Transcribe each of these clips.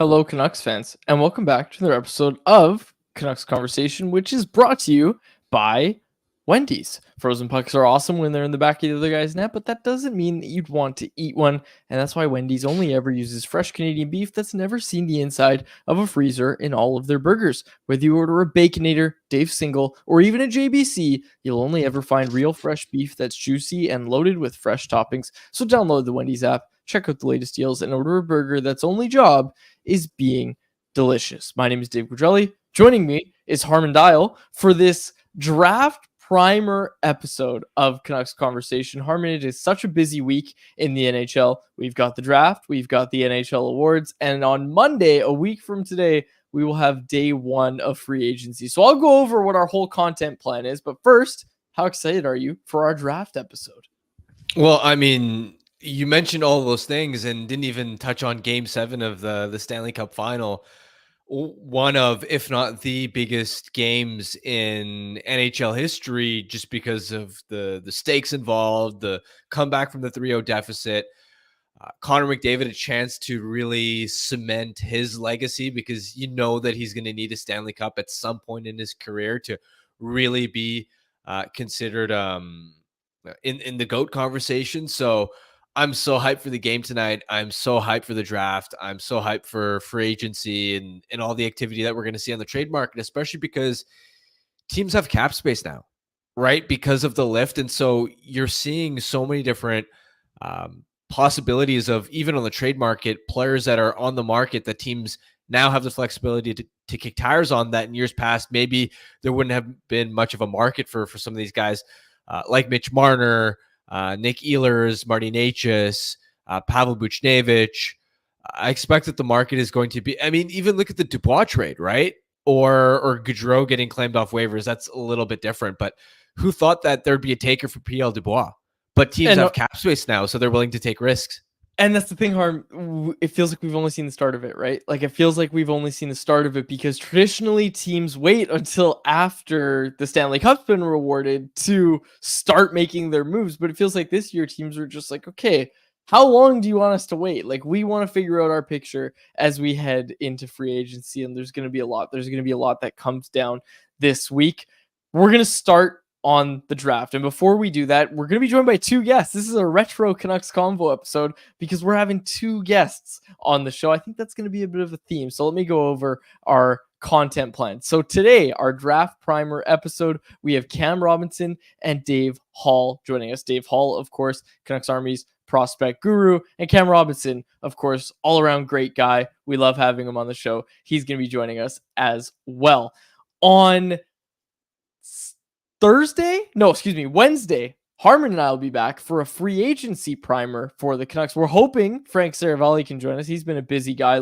Hello, Canucks fans, and welcome back to another episode of Canucks Conversation, which is brought to you by Wendy's. Frozen pucks are awesome when they're in the back of the other guy's net, but that doesn't mean that you'd want to eat one, and that's why Wendy's only ever uses fresh Canadian beef that's never seen the inside of a freezer in all of their burgers. Whether you order a Baconator, Dave Single, or even a JBC, you'll only ever find real fresh beef that's juicy and loaded with fresh toppings. So download the Wendy's app, check out the latest deals, and order a burger that's only job is being delicious. My name is Dave Quadrelli. Joining me is Harmon Dial for this draft primer episode of Canucks Conversation. Harmon, it is such a busy week in the NHL. We've got the draft, we've got the NHL awards, and on Monday, a week from today, we will have day one of free agency. So I'll go over what our whole content plan is, but first, how excited are you for our draft episode? Well, I mean, you mentioned all those things and didn't even touch on Game 7 of the Stanley Cup Final. One of, if not the biggest games in NHL history, just because of the stakes involved, the comeback from the 3-0 deficit. Connor McDavid a chance to really cement his legacy, because you know that he's going to need a Stanley Cup at some point in his career to really be considered in the GOAT conversation. So I'm so hyped for the game tonight. I'm so hyped for the draft. I'm so hyped for free agency and all the activity that we're going to see on the trade market, especially because teams have cap space now, right? Because of the lift. And so you're seeing so many different possibilities of, even on the trade market, players that are on the market that teams now have the flexibility to kick tires on, that in years past, maybe there wouldn't have been much of a market for some of these guys like Mitch Marner, Nick Ehlers, Marty Necas, Pavel Buchnevich. I expect that the market is going to be, I mean, even look at the Dubois trade, right? Or Gaudreau getting claimed off waivers. That's a little bit different, but who thought that there'd be a taker for PL Dubois? But teams have cap space now, so they're willing to take risks. And that's the thing, Harm. It feels like we've only seen the start of it, right? Like, it feels like we've only seen the start of it because traditionally teams wait until after the Stanley Cup's been awarded to start making their moves. But it feels like this year teams are just like, okay, how long do you want us to wait? Like, we want to figure out our picture as we head into free agency, and there's going to be a lot. There's going to be a lot that comes down this week. We're going to start on the draft. And before we do that, we're going to be joined by two guests. This is a retro Canucks Convo episode because we're having two guests on the show. I think that's going to be a bit of a theme. So let me go over our content plan. So today, our draft primer episode, we have Cam Robinson and Dave Hall joining us. Dave Hall, of course, Canucks Army's prospect guru, and Cam Robinson, of course, all around great guy. We love having him on the show. He's going to be joining us as well. On Wednesday, Harmon and I will be back for a free agency primer for the Canucks. We're hoping Frank Saravalli can join us. He's been a busy guy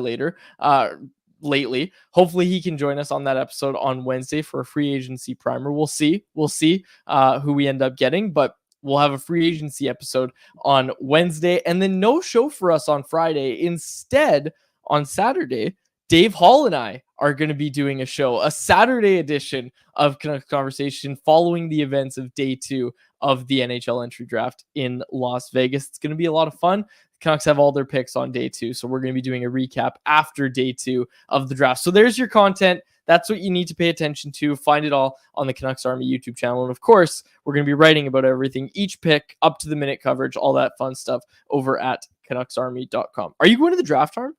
lately. Hopefully he can join us on that episode on Wednesday for a free agency primer. We'll see who we end up getting, but we'll have a free agency episode on Wednesday, and then no show for us on Friday. Instead, on Saturday, Dave Hall and I are going to be doing a Saturday edition of Canucks Conversation following the events of day 2 of the NHL entry draft in Las Vegas. It's going to be a lot of fun. The Canucks have all their picks on day 2, so we're going to be doing a recap after day 2 of the draft. So there's your content. That's what you need to pay attention to. Find it all on the Canucks Army YouTube channel. And of course, we're going to be writing about everything, each pick, up to the minute coverage, all that fun stuff over at CanucksArmy.com. Are you going to the draft, Harm?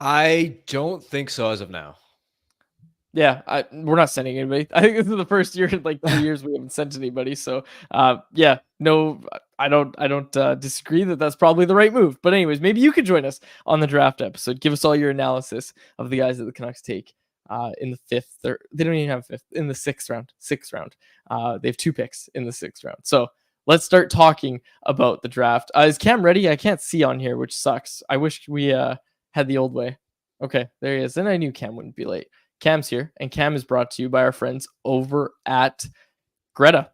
I don't think so as of now. Yeah, we're not sending anybody. I think this is the first year in like 2 years we haven't sent anybody. So, no, I don't disagree that that's probably the right move. But anyways, maybe you could join us on the draft episode. Give us all your analysis of the guys that the Canucks take in the 5th. Or they don't even have a 5th, in the 6th round. They have 2 picks in the 6th round. So let's start talking about the draft. Is Cam ready? I can't see on here, which sucks. I wish we had the old way. Okay, there he is. And I knew Cam wouldn't be late. Cam's here, and Cam is brought to you by our friends over at Greta.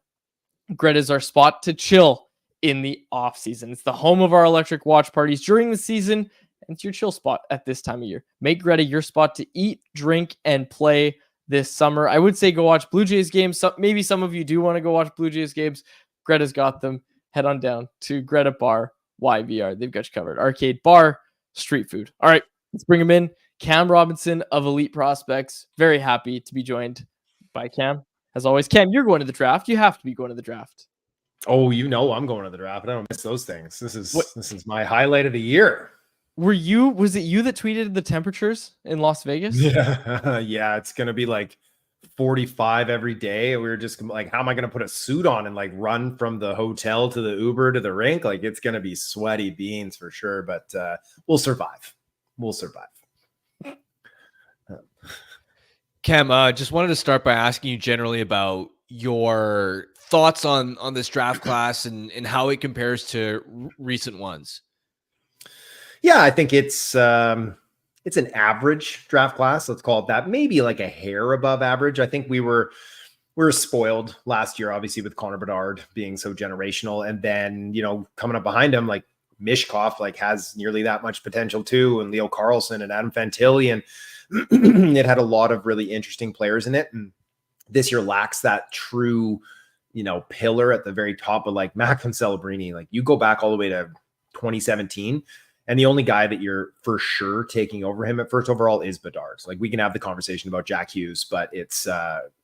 Greta is our spot to chill in the off season. It's the home of our electric watch parties during the season, and it's your chill spot at this time of year. Make Greta your spot to eat, drink, and play this summer. I would say go watch Blue Jays games. Maybe some of you do want to go watch Blue Jays games. Greta's got them. Head on down to Greta Bar YVR. They've got you covered. Arcade, bar, street food. All right, Let's bring him in. Cam Robinson of Elite Prospects. Very happy to be joined by Cam. As always, Cam, you're going to the draft. You have to be going to the draft. Oh, I'm going to the draft. I don't miss those things. This What- is my highlight of the year. Was it you that tweeted the temperatures in Las Vegas? Yeah, it's gonna be like 45 every day. We were just like, how am I gonna put a suit on and like run from the hotel to the Uber to the rink? Like, it's gonna be sweaty beans for sure, but we'll survive. We'll survive. Cam, just wanted to start by asking you generally about your thoughts on this draft class and how it compares to recent ones. Yeah, I think it's an average draft class. Let's call it that. Maybe like a hair above average. I think we were spoiled last year, obviously, with Connor Bedard being so generational, and then coming up behind him, like Mishkov, like has nearly that much potential too, and Leo Carlson and Adam Fantilli, and it had a lot of really interesting players in it. And this year lacks that true, pillar at the very top of like Macklin Celebrini. Like, you go back all the way to 2017. And the only guy that you're for sure taking over him at first overall is Bedard. So, like, we can have the conversation about Jack Hughes, but it's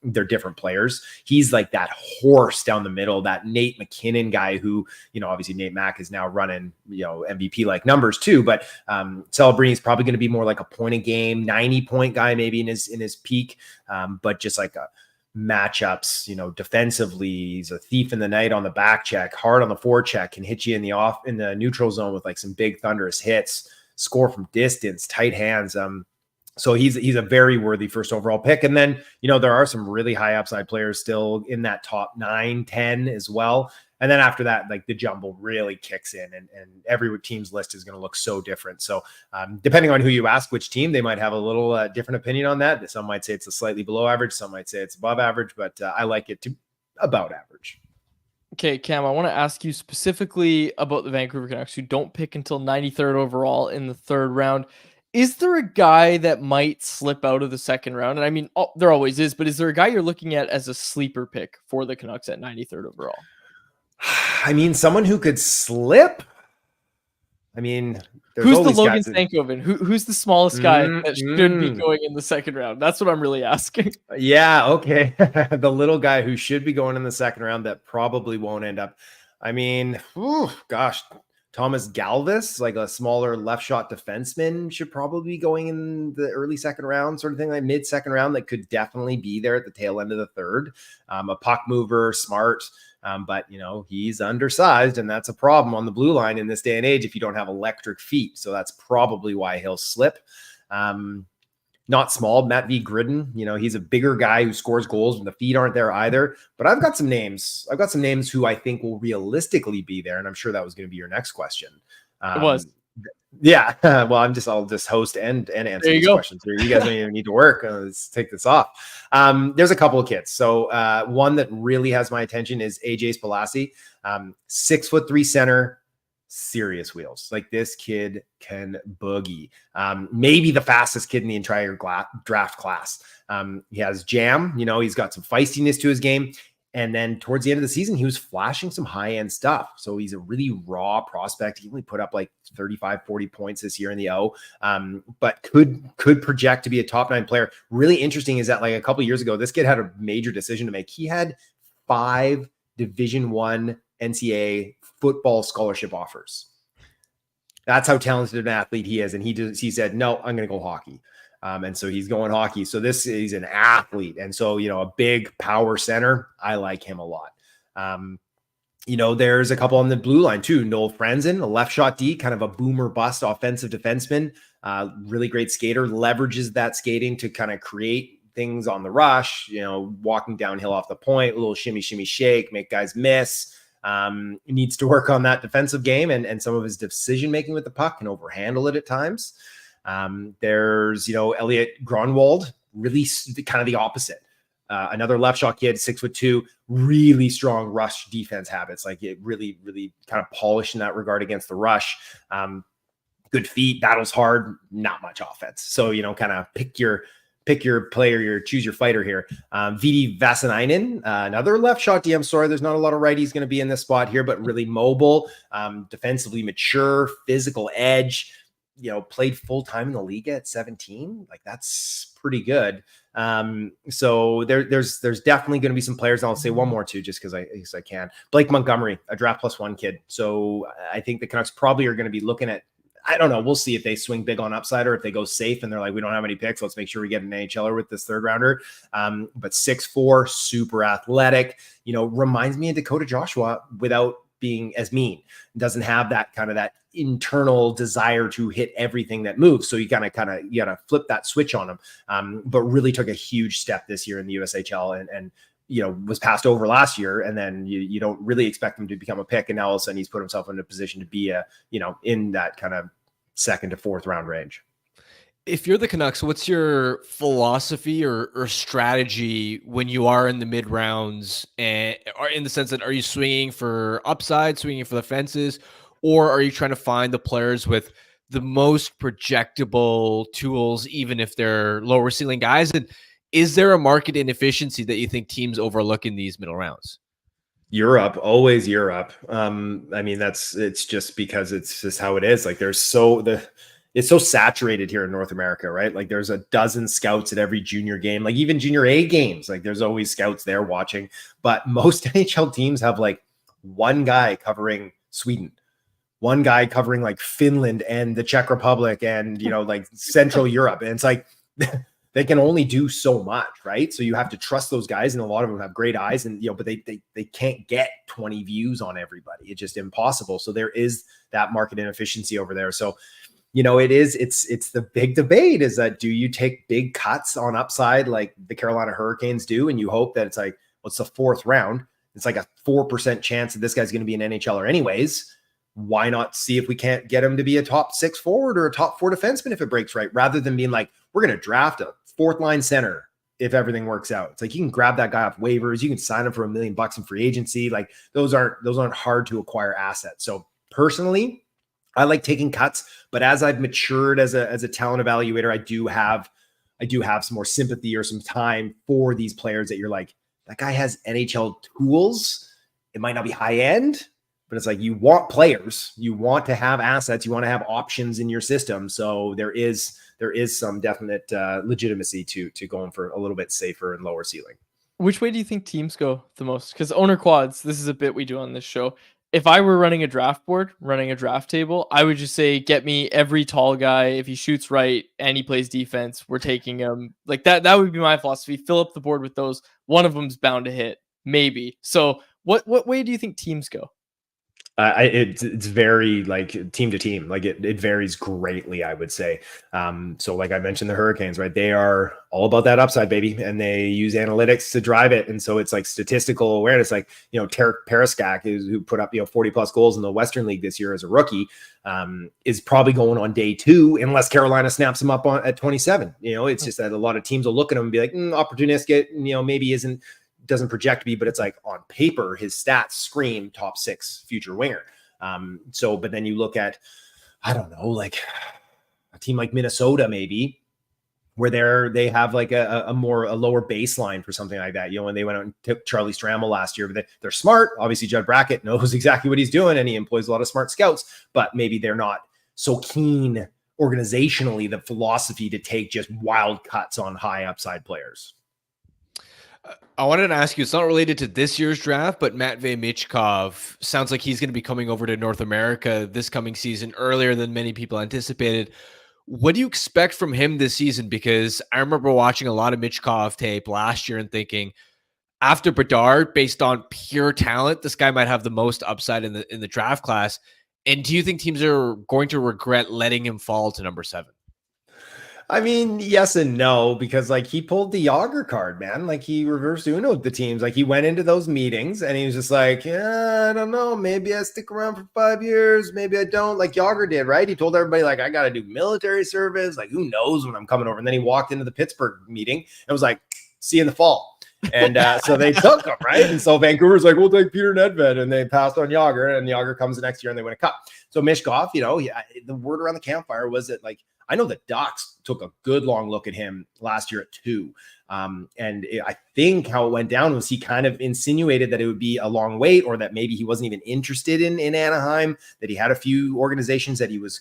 they're different players. He's like that horse down the middle, that Nate McKinnon guy who, obviously Nate Mack is now running, MVP like numbers too. But Celebrini is probably going to be more like a point a game, 90-point guy maybe in his peak, but just like a matchups, defensively, he's a thief in the night on the back check, hard on the forecheck, can hit you in the neutral zone with like some big thunderous hits, score from distance, tight hands. So he's a very worthy first overall pick. And then, there are some really high upside players still in that top 9, 10 as well. And then after that, like, the jumble really kicks in, and every team's list is going to look so different. So depending on who you ask, which team, they might have a little different opinion on that. Some might say it's a slightly below average. Some might say it's above average, but I like it to about average. Okay, Cam, I want to ask you specifically about the Vancouver Canucks, who don't pick until 93rd overall in the third round. Is there a guy that might slip out of the second round? And I mean, there always is, but is there a guy you're looking at as a sleeper pick for the Canucks at 93rd overall? I mean, someone who could slip. I mean, who's the Logan Stankoven? Who's the smallest guy that should be going in the second round? That's what I'm really asking. Yeah, okay. The little guy who should be going in the second round that probably won't end up. I mean, gosh, Thomas Galvis, like a smaller left shot defenseman, should probably be going in the early second round, sort of thing, like mid second round. That could definitely be there at the tail end of the third. A puck mover, smart. But he's undersized, and that's a problem on the blue line in this day and age if you don't have electric feet. So that's probably why he'll slip. Not small, Matt V. Gridden. He's a bigger guy who scores goals when the feet aren't there either. But I've got some names. I've got some names who I think will realistically be there, and I'm sure that was going to be your next question. It was. Yeah. Well, I'll just host and answer these questions here. You guys don't even need to work. Let's take this off. There's a couple of kids. So one that really has my attention is AJ Spalassi, 6'3" center, serious wheels. Like, this kid can boogie. Maybe the fastest kid in the entire draft class. He has jam. He's got some feistiness to his game. And then towards the end of the season, he was flashing some high-end stuff. So he's a really raw prospect. He only put up like 35, 40 points this year in the O, but could project to be a top 9 player. Really interesting is that, like, a couple of years ago, this kid had a major decision to make. He had 5 Division I NCAA football scholarship offers. That's how talented an athlete he is. And he said, no, I'm going to go hockey. And so he's going hockey. So he's an athlete. And so, a big power center, I like him a lot. There's a couple on the blue line too. Noel Franzen, a left shot D, kind of a boomer bust offensive defenseman, really great skater, leverages that skating to kind of create things on the rush, walking downhill off the point, a little shimmy, shake, make guys miss. Needs to work on that defensive game and some of his decision-making with the puck, can overhandle it at times. There's, Elliot Gronwald, really kind of the opposite. Another left shot kid, 6'2", really strong rush defense habits. Like, it really, really kind of polished in that regard against the rush. Good feet, battles hard, not much offense. So, kind of pick your player, choose your fighter here. Vidi Vasanainen, another left shot D. I'm sorry, there's not a lot of righties going to be in this spot here, but really mobile, defensively mature, physical edge. played full time in the league at 17. Like that's pretty good. So there's definitely going to be some players. And I'll say one more too, just because I can. Blake Montgomery, a draft +1 kid. So I think the Canucks probably are going to be looking at, I don't know. We'll see if they swing big on upside or if they go safe and they're like, we don't have any picks. Let's make sure we get an NHLer with this third rounder. But 6'4", super athletic, reminds me of Dakota Joshua without being as mean. Doesn't have that kind of that internal desire to hit everything that moves. So you gotta flip that switch on him. But really took a huge step this year in the USHL and was passed over last year. And then you don't really expect him to become a pick. And now all of a sudden he's put himself in a position to be in that kind of 2nd to 4th round range. If you're the Canucks, what's your philosophy or strategy when you are in the mid rounds, and are in the sense that, are you swinging for upside, swinging for the fences, or are you trying to find the players with the most projectable tools, even if they're lower ceiling guys? And is there a market inefficiency that you think teams overlook in these middle rounds? Europe, always Europe. It's just because it's just how it is. Like it's so saturated here in North America, right? Like there's a dozen scouts at every junior game, like even junior A games. Like there's always scouts there watching, but most NHL teams have like one guy covering Sweden, one guy covering like Finland and the Czech Republic and, like Central Europe. And it's like, they can only do so much, right? So you have to trust those guys, and a lot of them have great eyes, and but they can't get 20 views on everybody. It's just impossible. So there is that market inefficiency over there. So it's the big debate is that, do you take big cuts on upside like the Carolina Hurricanes do, and you hope that it's like, what's the 4th round? It's like a 4% chance that this guy's going to be an NHLer anyways. Why not see if we can't get him to be a top 6 forward or a top 4 defenseman if it breaks right, rather than being like, we're going to draft a 4th line center if everything works out. It's like, you can grab that guy off waivers. You can sign him for $1 million in free agency. Like those aren't hard to acquire assets. So personally, I like taking cuts, but as I've matured as a talent evaluator, I do have some more sympathy or some time for these players that you're like, that guy has NHL tools. It might not be high end, but it's like, you want players, you want to have assets, you want to have options in your system. So there is some definite legitimacy to going for a little bit safer and lower ceiling. Which way do you think teams go the most? Because owner quads, this is a bit we do on this show. If I were running a draft board, running a draft table, I would just say, get me every tall guy. If he shoots right and he plays defense, we're taking him. Like that would be my philosophy. Fill up the board with those. One of them's bound to hit, maybe. So what way do you think teams go? It's very like team to team. Like it varies greatly, I would say. So like I mentioned, the Hurricanes, right? They are all about that upside, baby, and they use analytics to drive it. And so it's like statistical awareness. Like Tarek Periskak, who put up 40 plus goals in the Western League this year as a rookie, is probably going on day 2 unless Carolina snaps him up at 27. It's just that a lot of teams will look at him and be like, opportunistic. Maybe doesn't project to be, but it's like on paper, his stats scream top 6 future winger. But then you look at, I don't know, like a team like Minnesota, maybe, where they have like a lower baseline for something like that. When they went out and took Charlie Stramel last year, but they're smart. Obviously, Judd Brackett knows exactly what he's doing, and he employs a lot of smart scouts, but maybe they're not so keen organizationally, the philosophy to take just wild cuts on high upside players. I wanted to ask you, it's not related to this year's draft, but Matvei Michkov sounds like he's going to be coming over to North America this coming season earlier than many people anticipated. What do you expect from him this season? Because I remember watching a lot of Michkov tape last year and thinking, after Bedard, based on pure talent, this guy might have the most upside in the draft class. And do you think teams are going to regret letting him fall to number 7? I mean, yes and no, because like he pulled the Yager card, man. Like he reversed Uno'd the teams. Like he went into those meetings and he was just like, yeah, I don't know. Maybe I stick around for 5 years. Maybe I don't, like Yager did, right? He told everybody like, I got to do military service. Like who knows when I'm coming over. And then he walked into the Pittsburgh meeting and was like, see you in the fall. And so they took him, right? And so Vancouver's like, we'll take Peter Nedved. And they passed on Yager, and Yager comes the next year and they win a cup. So Michkov, the word around the campfire was that like, I know the Ducks took a good long look at him last year at 2. I think how it went down was he kind of insinuated that it would be a long wait, or that maybe he wasn't even interested in Anaheim, that he had a few organizations that he was,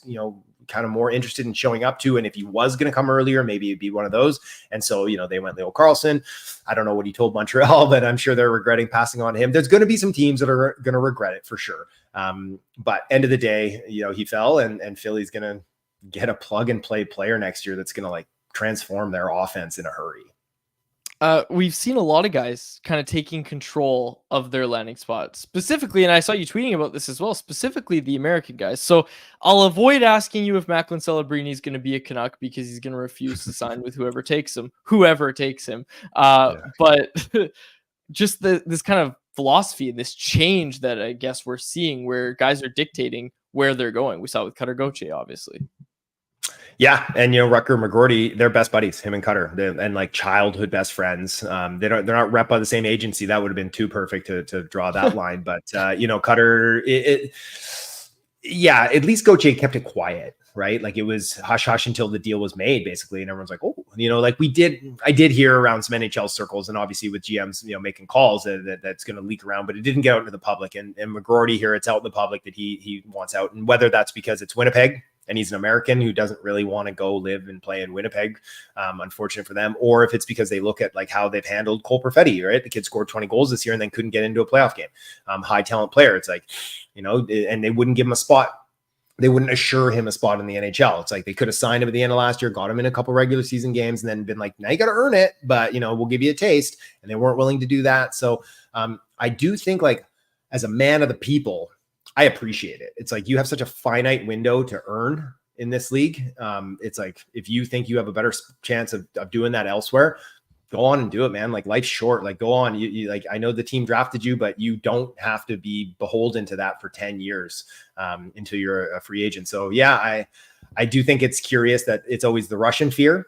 kind of more interested in showing up to. And if he was going to come earlier, maybe it'd be one of those. And so, they went Leo Carlson. I don't know what he told Montreal, but I'm sure they're regretting passing on him. There's going to be some teams that are going to regret it for sure. But end of the day, he fell, and Philly's going to get a plug and play player next year that's going to like transform their offense in a hurry. We've seen a lot of guys kind of taking control of their landing spot specifically, and I saw you tweeting about this as well, specifically the American guys. So I'll avoid asking you if Macklin Celebrini is going to be a Canuck because he's going to refuse to sign with whoever takes him. But just this kind of philosophy and this change that I guess we're seeing where guys are dictating where they're going. We saw it with Cutter Gauthier, obviously. Yeah, and Rucker and McGroarty, they're best buddies, him and Cutter, and like childhood best friends. They're not rep by the same agency. That would have been too perfect to draw that line. But Cutter, at least Gauthier kept it quiet, right? Like it was hush hush until the deal was made, basically, and everyone's like, oh, like I did hear around some NHL circles, and obviously with GMs, making calls that's going to leak around, but it didn't get out into the public. And McGroarty here, it's out in the public that he wants out, and whether that's because it's Winnipeg and he's an American who doesn't really want to go live and play in Winnipeg, unfortunate for them, or if it's because they look at like how they've handled Cole Perfetti, right? The kid scored 20 goals this year and then couldn't get into a playoff game. High talent player. It's like, and they wouldn't give him a spot. They wouldn't assure him a spot in the NHL. It's like they could have signed him at the end of last year, got him in a couple regular season games, and then been like, now you got to earn it, but we'll give you a taste. And they weren't willing to do that. So I do think, like, as a man of the people, I appreciate it. It's like you have such a finite window to earn in this league. It's like if you think you have a better chance of doing that elsewhere, go on and do it, man. Like life's short. Like go on. You like, I know the team drafted you, but you don't have to be beholden to that for 10 years until you're a free agent. So yeah, I do think it's curious that it's always the Russian fear.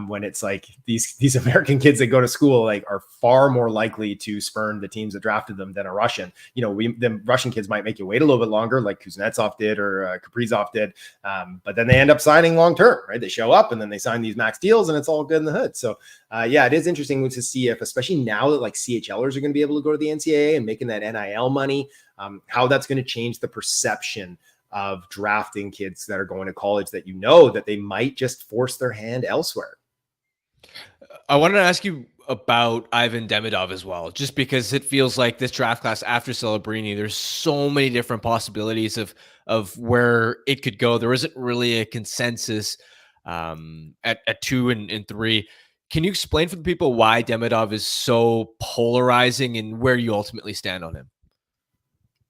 When it's like these American kids that go to school like are far more likely to spurn the teams that drafted them than a Russian. The Russian kids might make you wait a little bit longer, like Kuznetsov did or Kaprizov did, but then they end up signing long term, right? They show up and then they sign these max deals, and it's all good in the hood. So yeah, it is interesting to see if, especially now that like CHLers are going to be able to go to the NCAA and making that NIL money, how that's going to change the perception of drafting kids that are going to college that that they might just force their hand elsewhere. I wanted to ask you about Ivan Demidov as well, just because it feels like this draft class after Celebrini, there's so many different possibilities of where it could go. There isn't really a consensus at 2 and 3. Can you explain for the people why Demidov is so polarizing and where you ultimately stand on him?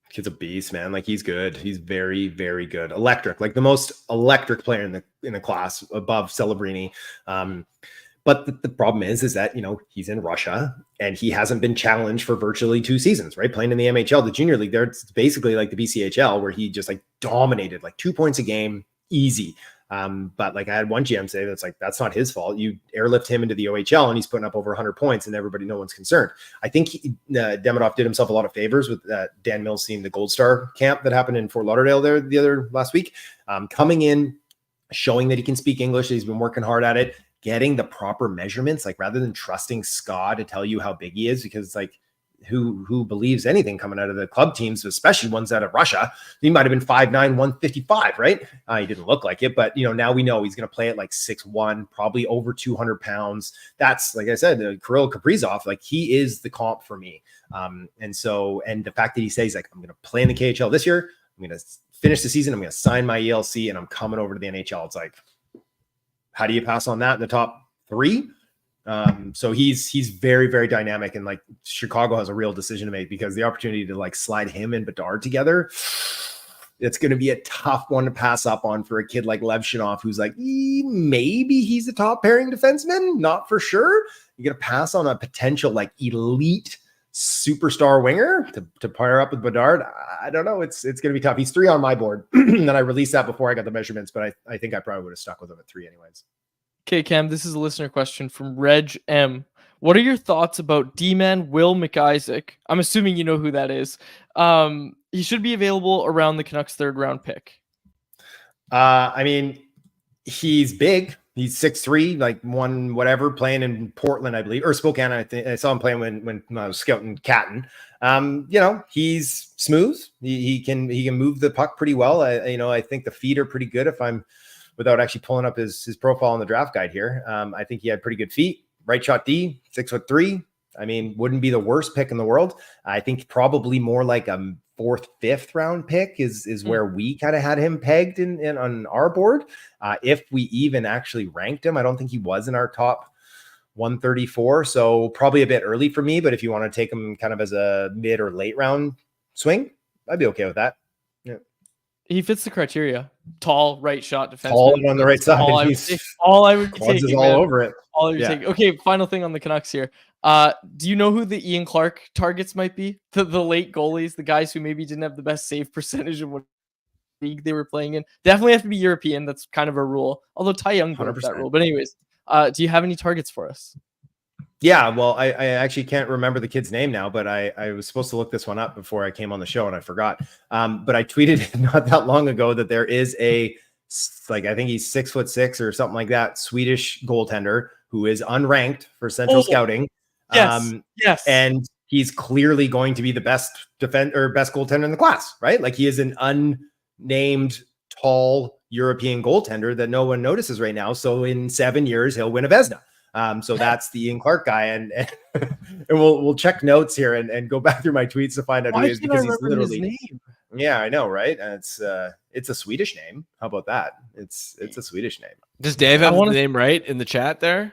Kid's a beast, man. Like he's good. He's very, very good. Electric, like the most electric player in the class above Celebrini. But the problem is that, he's in Russia and he hasn't been challenged for virtually 2 seasons, right? Playing in the MHL, the junior league there, it's basically like the BCHL where he just like dominated, like 2 points a game, easy. But like I had one GM say that's like, that's not his fault. You airlift him into the OHL and he's putting up over 100 points and no one's concerned. I think Demidov did himself a lot of favors with Dan Mills seeing the Gold Star camp that happened in Fort Lauderdale there the other last week, coming in, showing that he can speak English. He's been working hard at it, getting the proper measurements, like rather than trusting Scott to tell you how big he is, because like, who believes anything coming out of the club teams, especially ones out of Russia. He might have been 5'9", 155, right? He didn't look like it, but now we know he's going to play at like 6'1", probably over 200 pounds. That's, like I said, Kirill Kaprizov, like he is the comp for me. And the fact that he says like, I'm going to play in the KHL this year, I'm going to finish the season, I'm going to sign my ELC, and I'm coming over to the NHL. It's like, how do you pass on that in the top 3? So he's very, very dynamic, and like Chicago has a real decision to make, because the opportunity to like slide him and Bedard together, it's going to be a tough one to pass up on for a kid like Levshunov, who's like, maybe he's the top pairing defenseman, not for sure. You're going to pass on a potential like elite superstar winger to pair up with Bedard. I don't know. It's going to be tough. He's 3 on my board. And I released that before I got the measurements, but I think I probably would have stuck with him at 3 anyways. Okay, Cam, this is a listener question from Reg M. What are your thoughts about D-man Will McIsaac? I'm assuming you know who that is. He should be available around the Canucks' 3rd round pick. I mean, he's big. He's 6'3", like one whatever, playing in Portland, I believe, or Spokane. I think I saw him playing when I was scouting Catton. He's smooth. He can move the puck pretty well. I think the feet are pretty good. If I'm without actually pulling up his profile on the draft guide here, I think he had pretty good feet. Right shot D, 6'3". I mean, wouldn't be the worst pick in the world. I think probably more like a 4th, 5th round pick is where we kind of had him pegged in on our board. If we even actually ranked him, I don't think he was in our top 134. So probably a bit early for me, but if you want to take him kind of as a mid or late round swing, I'd be okay with that. Yeah. He fits the criteria. Tall, right shot defenseman. Tall and on the right side. All I would be taking, all over it. All you're taking. Okay, final thing on the Canucks here. Do you know who the Ian Clark targets might be? The late goalies, the guys who maybe didn't have the best save percentage of what league they were playing in. Definitely have to be European. That's kind of a rule. Although Ty Young broke that rule. But anyways, do you have any targets for us? Yeah, well, I actually can't remember the kid's name now, but I was supposed to look this one up before I came on the show and I forgot. But I tweeted not that long ago that there is I think he's 6'6" or something like that, Swedish goaltender who is unranked for Central Scouting. Yes. And he's clearly going to be the best best goaltender in the class, right? Like he is an unnamed tall European goaltender that no one notices right now. So in 7 years, he'll win a Vezina. So that's the Ian Clark guy, and we'll check notes here and go back through my tweets to find out who he is, because he's literally his name. Yeah, I know, right? And it's a Swedish name. How about that? It's a Swedish name. Does Dave have the name right in the chat there?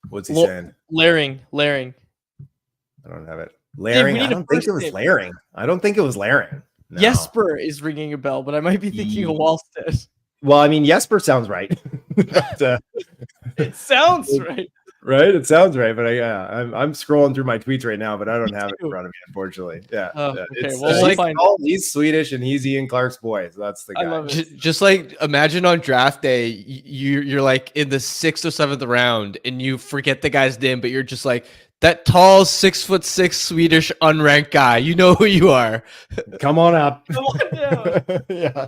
What's he saying? Laring. I don't have it. Laring. I don't think it was Laring. I don't think it was Laring. No. Jesper is ringing a bell, but I might be thinking of Wallstead. Well, I mean, Jesper sounds right. But, it sounds right. Right? It sounds right. But I'm scrolling through my tweets right now, but I don't have it in front of me, unfortunately. Yeah. Okay. He's Swedish and he's Ian Clark's boy. So that's the guy. I love it. Just like imagine on draft day, you're like in the 6th or 7th round and you forget the guy's name, but you're just like, that tall 6'6" Swedish unranked guy. You know who you are. Come on up. Come on down. Yeah.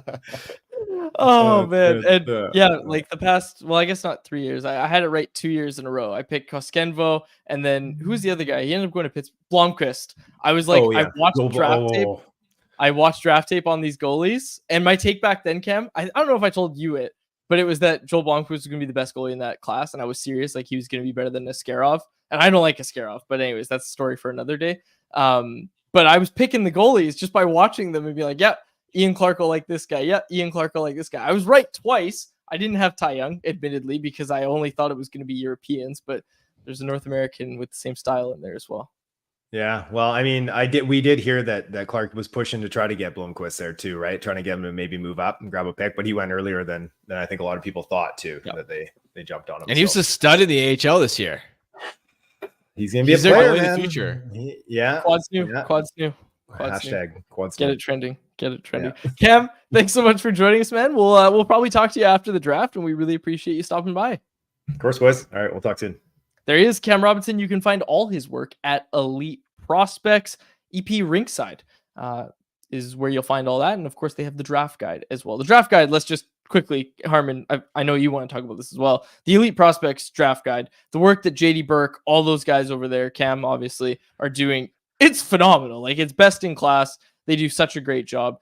Oh man. And like the past, well, I guess not 3 years. I had it right 2 years in a row. I picked Koskenvo, and then who's the other guy? He ended up going to Pittsburgh. Blomqvist. I was like, I watched draft tape. I watched draft tape on these goalies, and my take back then, Cam, I don't know if I told you it, but it was that Joel Blomqvist was going to be the best goalie in that class, and I was serious, like he was going to be better than Askarov. And I don't like Askarov, but anyways, that's a story for another day. But I was picking the goalies just by watching them and be like, yeah, Ian Clark will like this guy. Yeah, Ian Clark will like this guy. I was right twice. I didn't have Ty Young, admittedly, because I only thought it was going to be Europeans, but there's a North American with the same style in there as well. Yeah, well, I mean, we did hear that Clark was pushing to try to get Blomqvist there too, right? Trying to get him to maybe move up and grab a pick, but he went earlier than I think a lot of people thought too, that they jumped on him. And he was a stud in the AHL this year. He's going to be a player in the future. Quad's new. Hashtag Quad's new. Get it trending. Yeah. Cam, thanks so much for joining us, man. We'll probably talk to you after the draft, and we really appreciate you stopping by. Of course, boys. All right, we'll talk soon. There he is, Cam Robinson. You can find all his work at Elite Prospects. EP Rinkside is where you'll find all that. And of course, they have the draft guide as well. The draft guide, let's just quickly, Harmon, I know you want to talk about this as well. The Elite Prospects draft guide, the work that JD Burke, all those guys over there, Cam obviously, are doing, it's phenomenal. Like, it's best in class. They do such a great job.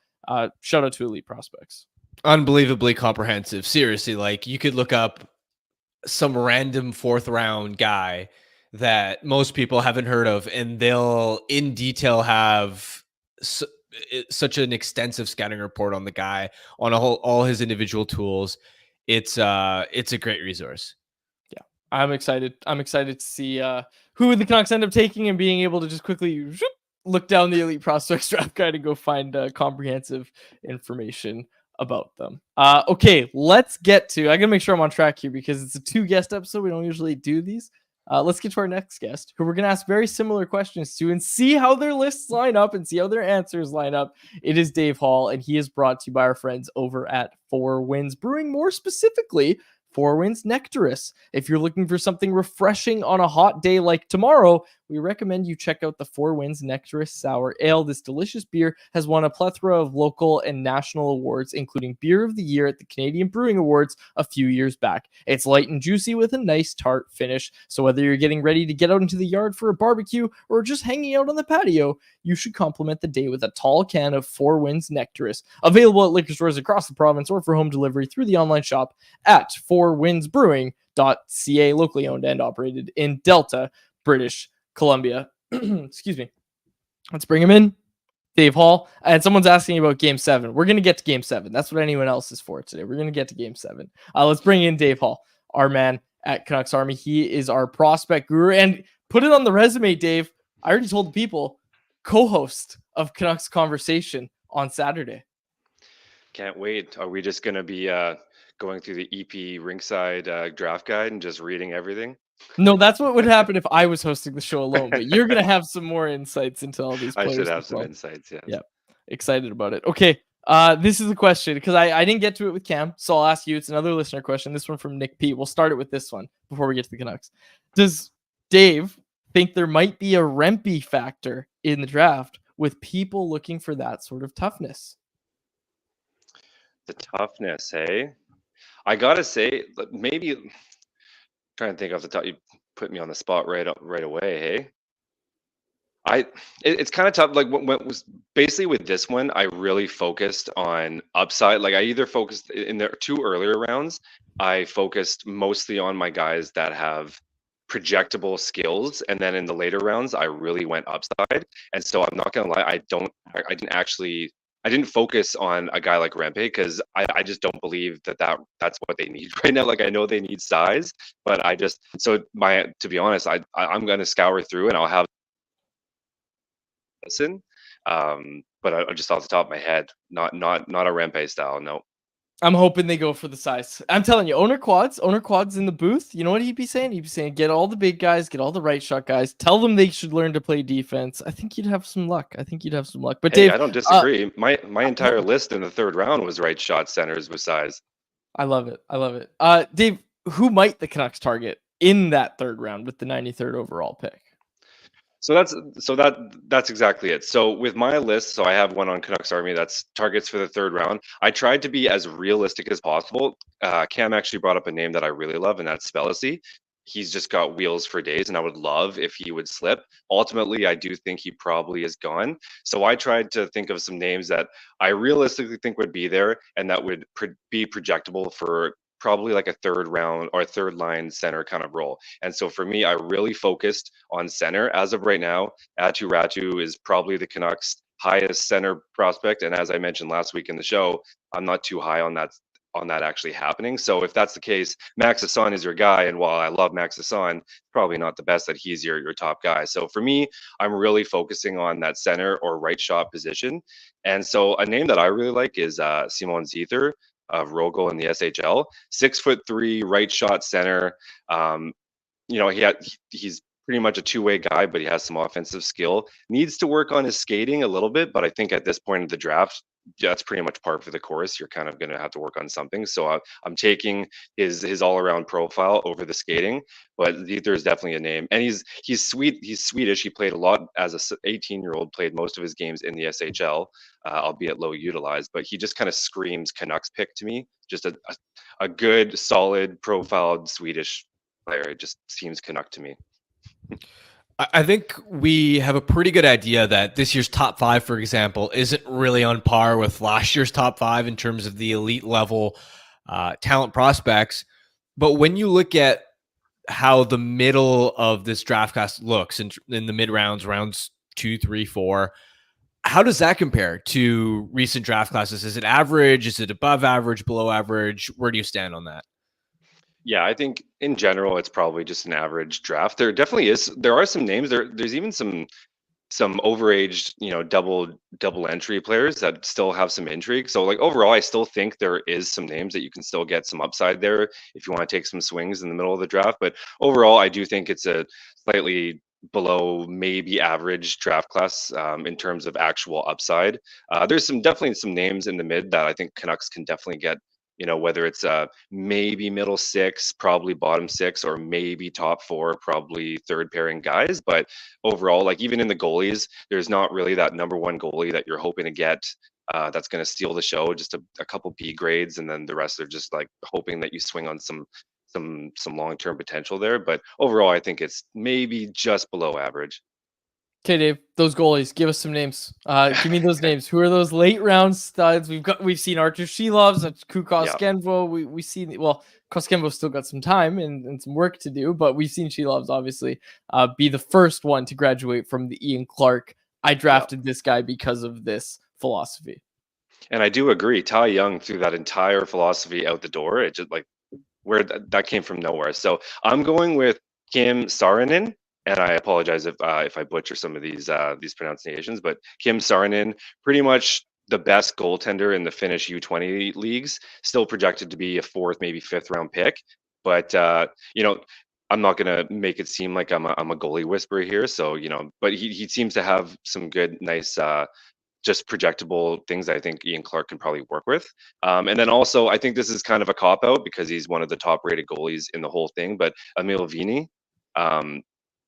Shout out to Elite Prospects. Unbelievably comprehensive. Seriously, like you could look up some random 4th round guy that most people haven't heard of, and they'll in detail have such an extensive scouting report on the guy, on all his individual tools. It's a great resource. Yeah, I'm excited. To see who the Canucks end up taking and being able to just quickly look down the Elite Prospects draft guide and go find comprehensive information about them. Okay, let's get to, I gotta make sure I'm on track here because it's a 2-guest episode. We don't usually do these. Let's get to our next guest, who we're going to ask very similar questions to and see how their lists line up and see how their answers line up. It is Dave Hall, and he is brought to you by our friends over at 4 Winds Brewing, more specifically, 4 Winds Nectarous. If you're looking for something refreshing on a hot day like tomorrow, we recommend you check out the Four Winds Nectarous Sour Ale. This delicious beer has won a plethora of local and national awards, including Beer of the Year at the Canadian Brewing Awards a few years back. It's light and juicy with a nice tart finish, so whether you're getting ready to get out into the yard for a barbecue or just hanging out on the patio, you should complement the day with a tall can of Four Winds Nectarous. Available at liquor stores across the province or for home delivery through the online shop at fourwindsbrewing.ca, locally owned and operated in Delta, British Columbia. Excuse me. Let's bring him in. Dave Hall. And someone's asking about Game 7. We're going to get to Game 7. That's what anyone else is for today. We're going to get to Game 7. Let's bring in Dave Hall, our man at Canucks Army. He is our prospect guru. And put it on the resume, Dave. I already told the people, co-host of Canucks Conversation on Saturday. Can't wait. Are we just going to be going through the EP Rinkside draft guide and just reading everything? No, that's what would happen if I was hosting the show alone. But you're going to have some more insights into all these players. I should have some insights, yes. Yep. Excited about it. Okay. This is a question because I didn't get to it with Cam, so I'll ask you. It's another listener question. This one from Nick P. We'll start it with this one before we get to the Canucks. Does Dave think there might be a Rempe factor in the draft with people looking for that sort of toughness? The toughness, hey? I gotta say, maybe trying to think off the top. You put me on the spot right away, hey? It's kind of tough. Like when was basically with this one, I really focused on upside. Like I either focused in the two earlier rounds, I focused mostly on my guys that have projectable skills, and then in the later rounds, I really went upside. And so I'm not gonna lie, I didn't focus on a guy like Rempe because I just don't believe that's what they need right now. Like I know they need size, but to be honest, I'm gonna scour through and I'll have listen. But I just off the top of my head, not a Rempe style, no. I'm hoping they go for the size. I'm telling you, owner quads in the booth. You know what he'd be saying? He'd be saying, get all the big guys, get all the right shot guys. Tell them they should learn to play defense. I think you'd have some luck. But Hey, Dave, I don't disagree. My entire list in the third round was right shot centers with size. I love it. Dave, who might the Canucks target in that third round with the 93rd overall pick? So that's exactly it. So with my list, so I have one on Canucks Army that's targets for the third round. I tried to be as realistic as possible. Cam actually brought up a name that I really love, and that's Spellacy. He's just got wheels for days, and I would love if he would slip. Ultimately, I do think he probably is gone. So I tried to think of some names that I realistically think would be there and that would be projectable for probably like a third round or a third line center kind of role. And so for me, I really focused on center. As of right now, Atu Ratu is probably the Canucks' highest center prospect. And as I mentioned last week in the show, I'm not too high on that actually happening. So if that's the case, Max Hassan is your guy. And while I love Max Hassan, probably not the best that he's your top guy. So for me, I'm really focusing on that center or right shot position. And so a name that I really like is Simon Ziether of Rogel in the SHL, 6'3", right shot center. He's pretty much a two-way guy, but he has some offensive skill. Needs to work on his skating a little bit, but I think at this point of the draft, that's pretty much par for the course. You're kind of going to have to work on something. So I'm taking his all-around profile over the skating, but Ziether is definitely a name. And he's sweet. He's Swedish. He played a lot as a 18-year-old, played most of his games in the SHL, albeit low utilized, but he just kind of screams Canucks pick to me. Just a good, solid, profiled Swedish player. It just seems Canuck to me. I think we have a pretty good idea that this year's top five, for example, isn't really on par with last year's top five in terms of the elite level talent prospects. But when you look at how the middle of this draft class looks in the mid rounds, rounds 2, 3, 4, how does that compare to recent draft classes? Is it average? Is it above average, below average? Where do you stand on that? Yeah, I think in general it's probably just an average draft. There are some names there's even some overaged, double entry players that still have some intrigue. So like overall I still think there is some names that you can still get some upside there if you want to take some swings in the middle of the draft, but overall I do think it's a slightly below maybe average draft class in terms of actual upside. There's definitely some names in the mid that I think Canucks can definitely get whether it's maybe middle six, probably bottom six, or maybe top four, probably third pairing guys. But overall, like even in the goalies, there's not really that number one goalie that you're hoping to get that's going to steal the show. Just a couple B grades, and then the rest are just like hoping that you swing on some long-term potential there. But overall, I think it's maybe just below average. Okay, Dave, those goalies, give us some names. Give me those names. Who are those late round studs? We've seen Arthur Shelovs, Koskembo. We've seen, well, Koskembo still got some time and some work to do, but we've seen Shelovs obviously be the first one to graduate from the Ian Clark. I drafted this guy because of this philosophy. And I do agree. Ty Young threw that entire philosophy out the door. It just like where that came from nowhere. So I'm going with Kim Saarinen. And I apologize if I butcher some of these pronunciations, but Kim Saarinen, pretty much the best goaltender in the Finnish U20 leagues, still projected to be a fourth, maybe fifth round pick. But I'm not gonna make it seem like I'm a goalie whisperer here. So but he seems to have some good, nice, just projectable things I think Ian Clark can probably work with. And then also, I think this is kind of a cop out because he's one of the top rated goalies in the whole thing. But Emil Vini.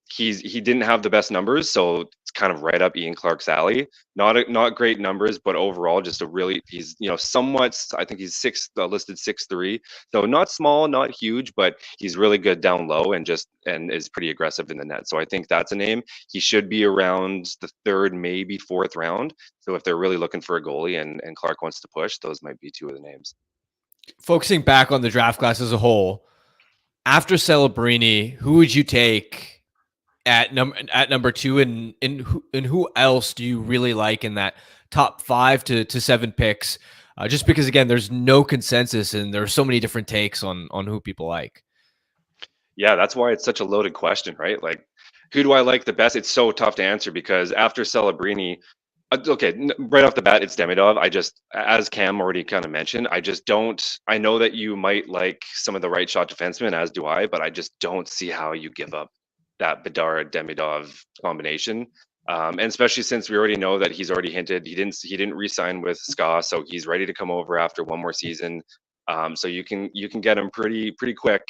He didn't have the best numbers, so it's kind of right up Ian Clark's alley. Not great numbers, but overall, just a really he's somewhat. I think he's listed 6'3", so not small, not huge, but he's really good down low and is pretty aggressive in the net. So I think that's a name. He should be around the third, maybe fourth round. So if they're really looking for a goalie and Clark wants to push, those might be two of the names. Focusing back on the draft class as a whole, after Celebrini, who would you take at number two, and who else do you really like in that top 5 to 7 picks? Just because again, there's no consensus and there's so many different takes on who people like. Yeah, that's why it's such a loaded question, right? Like, who do I like the best? It's so tough to answer because after Celebrini, right off the bat, it's Demidov. As Cam already kind of mentioned, I know that you might like some of the right shot defensemen, as do I, but I just don't see how you give up that Bedard-Demidov combination. And especially since we already know that he's already hinted he didn't re-sign with Ska, so he's ready to come over after one more season. So you can get him pretty quick,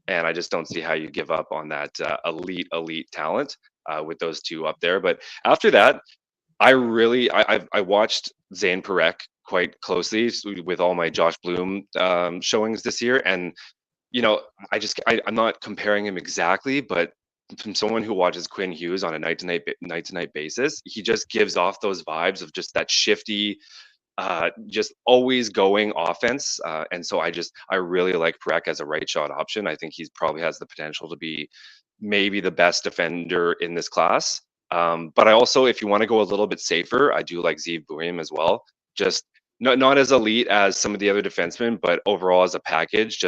and I just don't see how you give up on that elite talent with those two up there. But after that, I watched Zane Parekh quite closely with all my Josh Bloom showings this year, and I'm not comparing him exactly, but from someone who watches Quinn Hughes on a night to night basis, he just gives off those vibes of just that shifty, just always going offense. And so I really like Parekh as a right shot option. I think he probably has the potential to be maybe the best defender in this class. But I also, if you want to go a little bit safer, I do like Zeev Burim as well. Just not as elite as some of the other defensemen, but overall as a package,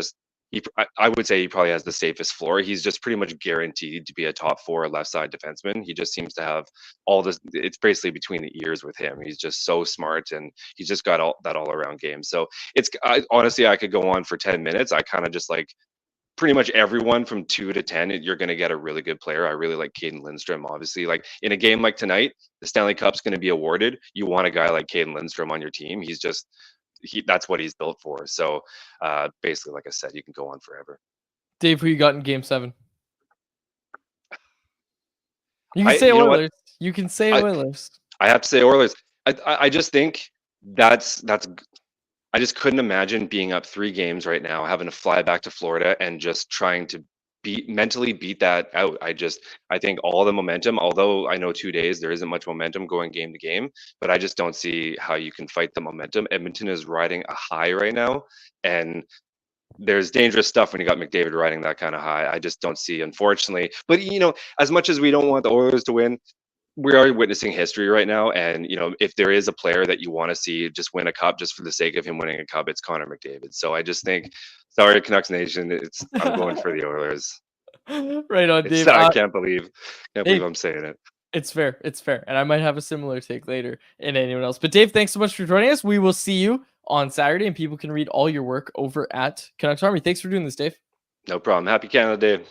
I would say he probably has the safest floor. He's just pretty much guaranteed to be a top 4 left side defenseman. He just seems to have all this. It's basically between the ears with him. He's just so smart, and he's just got all around game. So honestly, I could go on for 10 minutes. I kind of just like pretty much everyone from 2 to 10. You're going to get a really good player. I really like Caden Lindstrom. Obviously, like in a game like tonight, the Stanley Cup's going to be awarded. You want a guy like Caden Lindstrom on your team. That's what he's built for. So basically, like I said, you can go on forever. Dave, who you got in Game 7? You can say Oilers. You can say Oilers. I have to say Oilers. I just think that's. I just couldn't imagine being up 3 games right now, having to fly back to Florida and just trying to mentally beat that out. I think all the momentum, although I know 2 days there isn't much momentum going game to game, but I just don't see how you can fight the momentum. Edmonton is riding a high right now, and there's dangerous stuff when you got McDavid riding that kind of high. I just don't see, unfortunately. But as much as we don't want the Oilers to win, we are witnessing history right now, and if there is a player that you want to see just win a cup just for the sake of him winning a cup, it's Connor McDavid. So I just think, sorry, Canucks Nation, I'm going for the Oilers. Right on, Dave. I can't believe I'm saying it. It's fair, and I might have a similar take later in anyone else. But Dave, thanks so much for joining us. We will see you on Saturday, and people can read all your work over at Canucks Army. Thanks for doing this, Dave. No problem. Happy Canada Day.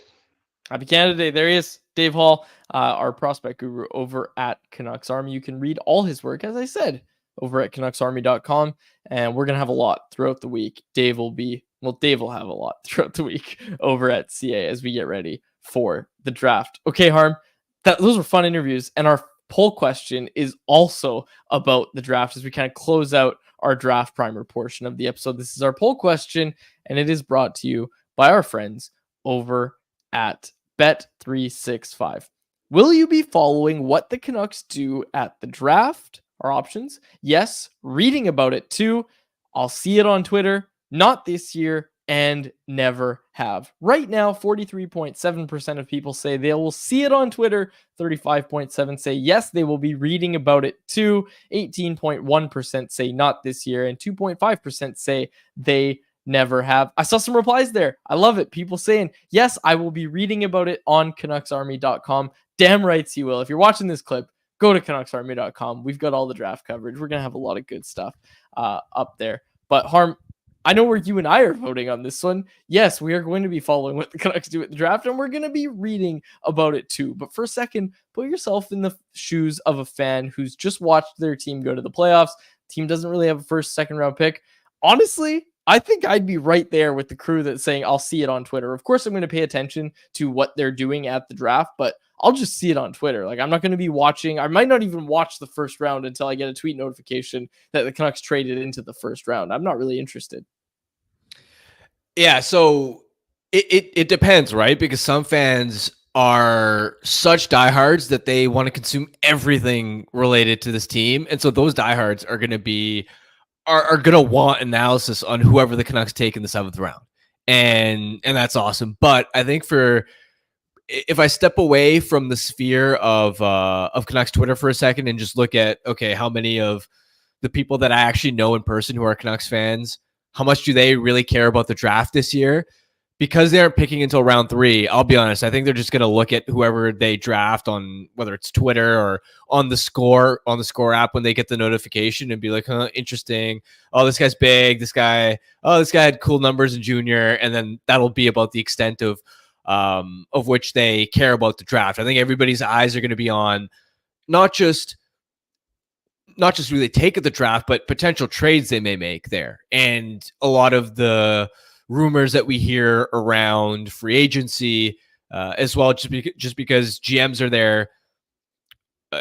Happy Canada Day. There he is, Dave Hall, our prospect guru over at Canucks Army. You can read all his work, as I said, over at CanucksArmy.com, and we're going to have a lot throughout the week. Dave will have a lot throughout the week over at CA as we get ready for the draft. Okay, Harm, those were fun interviews, and our poll question is also about the draft as we kind of close out our draft primer portion of the episode. This is our poll question, and it is brought to you by our friends over at Bet365. Will you be following what the Canucks do at the draft? Our options: yes, reading about it too, I'll see it on Twitter, not this year, and never have. Right now, 43.7% of people say they will see it on Twitter. 35.7% say yes, they will be reading about it too. 18.1% say not this year, and 2.5% say they never have. I saw some replies there. I love it. People saying, yes, I will be reading about it on CanucksArmy.com. Damn rights you will. If you're watching this clip, go to CanucksArmy.com. We've got all the draft coverage. We're going to have a lot of good stuff up there. But Harm, I know where you and I are voting on this one. Yes, we are going to be following what the Canucks do at the draft, and we're going to be reading about it too. But for a second, put yourself in the shoes of a fan who's just watched their team go to the playoffs. Team doesn't really have a first, second round pick. Honestly, I think I'd be right there with the crew that's saying, I'll see it on Twitter. Of course, I'm going to pay attention to what they're doing at the draft, but I'll just see it on Twitter. Like, I'm not going to be watching. I might not even watch the first round until I get a tweet notification that the Canucks traded into the first round. I'm not really interested. Yeah, so it depends, right? Because some fans are such diehards that they want to consume everything related to this team. And so those diehards are going to be are going to want analysis on whoever the Canucks take in the 7th round. And that's awesome. But I think if I step away from the sphere of Canucks Twitter for a second and just look at, okay, how many of the people that I actually know in person who are Canucks fans, how much do they really care about the draft this year? Because they aren't picking until round 3, I'll be honest, I think they're just going to look at whoever they draft on, whether it's Twitter or on the score app when they get the notification, and be like, huh, interesting. Oh, this guy's big. This guy had cool numbers in junior. And then that'll be about the extent of which they care about the draft. I think everybody's eyes are going to be on not just who they take at the draft, but potential trades they may make there. And a lot of the rumors that we hear around free agency as well, just because GMs are there,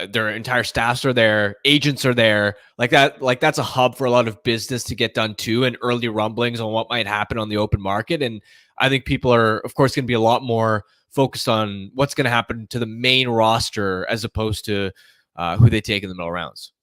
their entire staffs are there, agents are there, like that's a hub for a lot of business to get done too, and early rumblings on what might happen on the open market. And I think people are, of course, going to be a lot more focused on what's going to happen to the main roster as opposed to who they take in the middle rounds.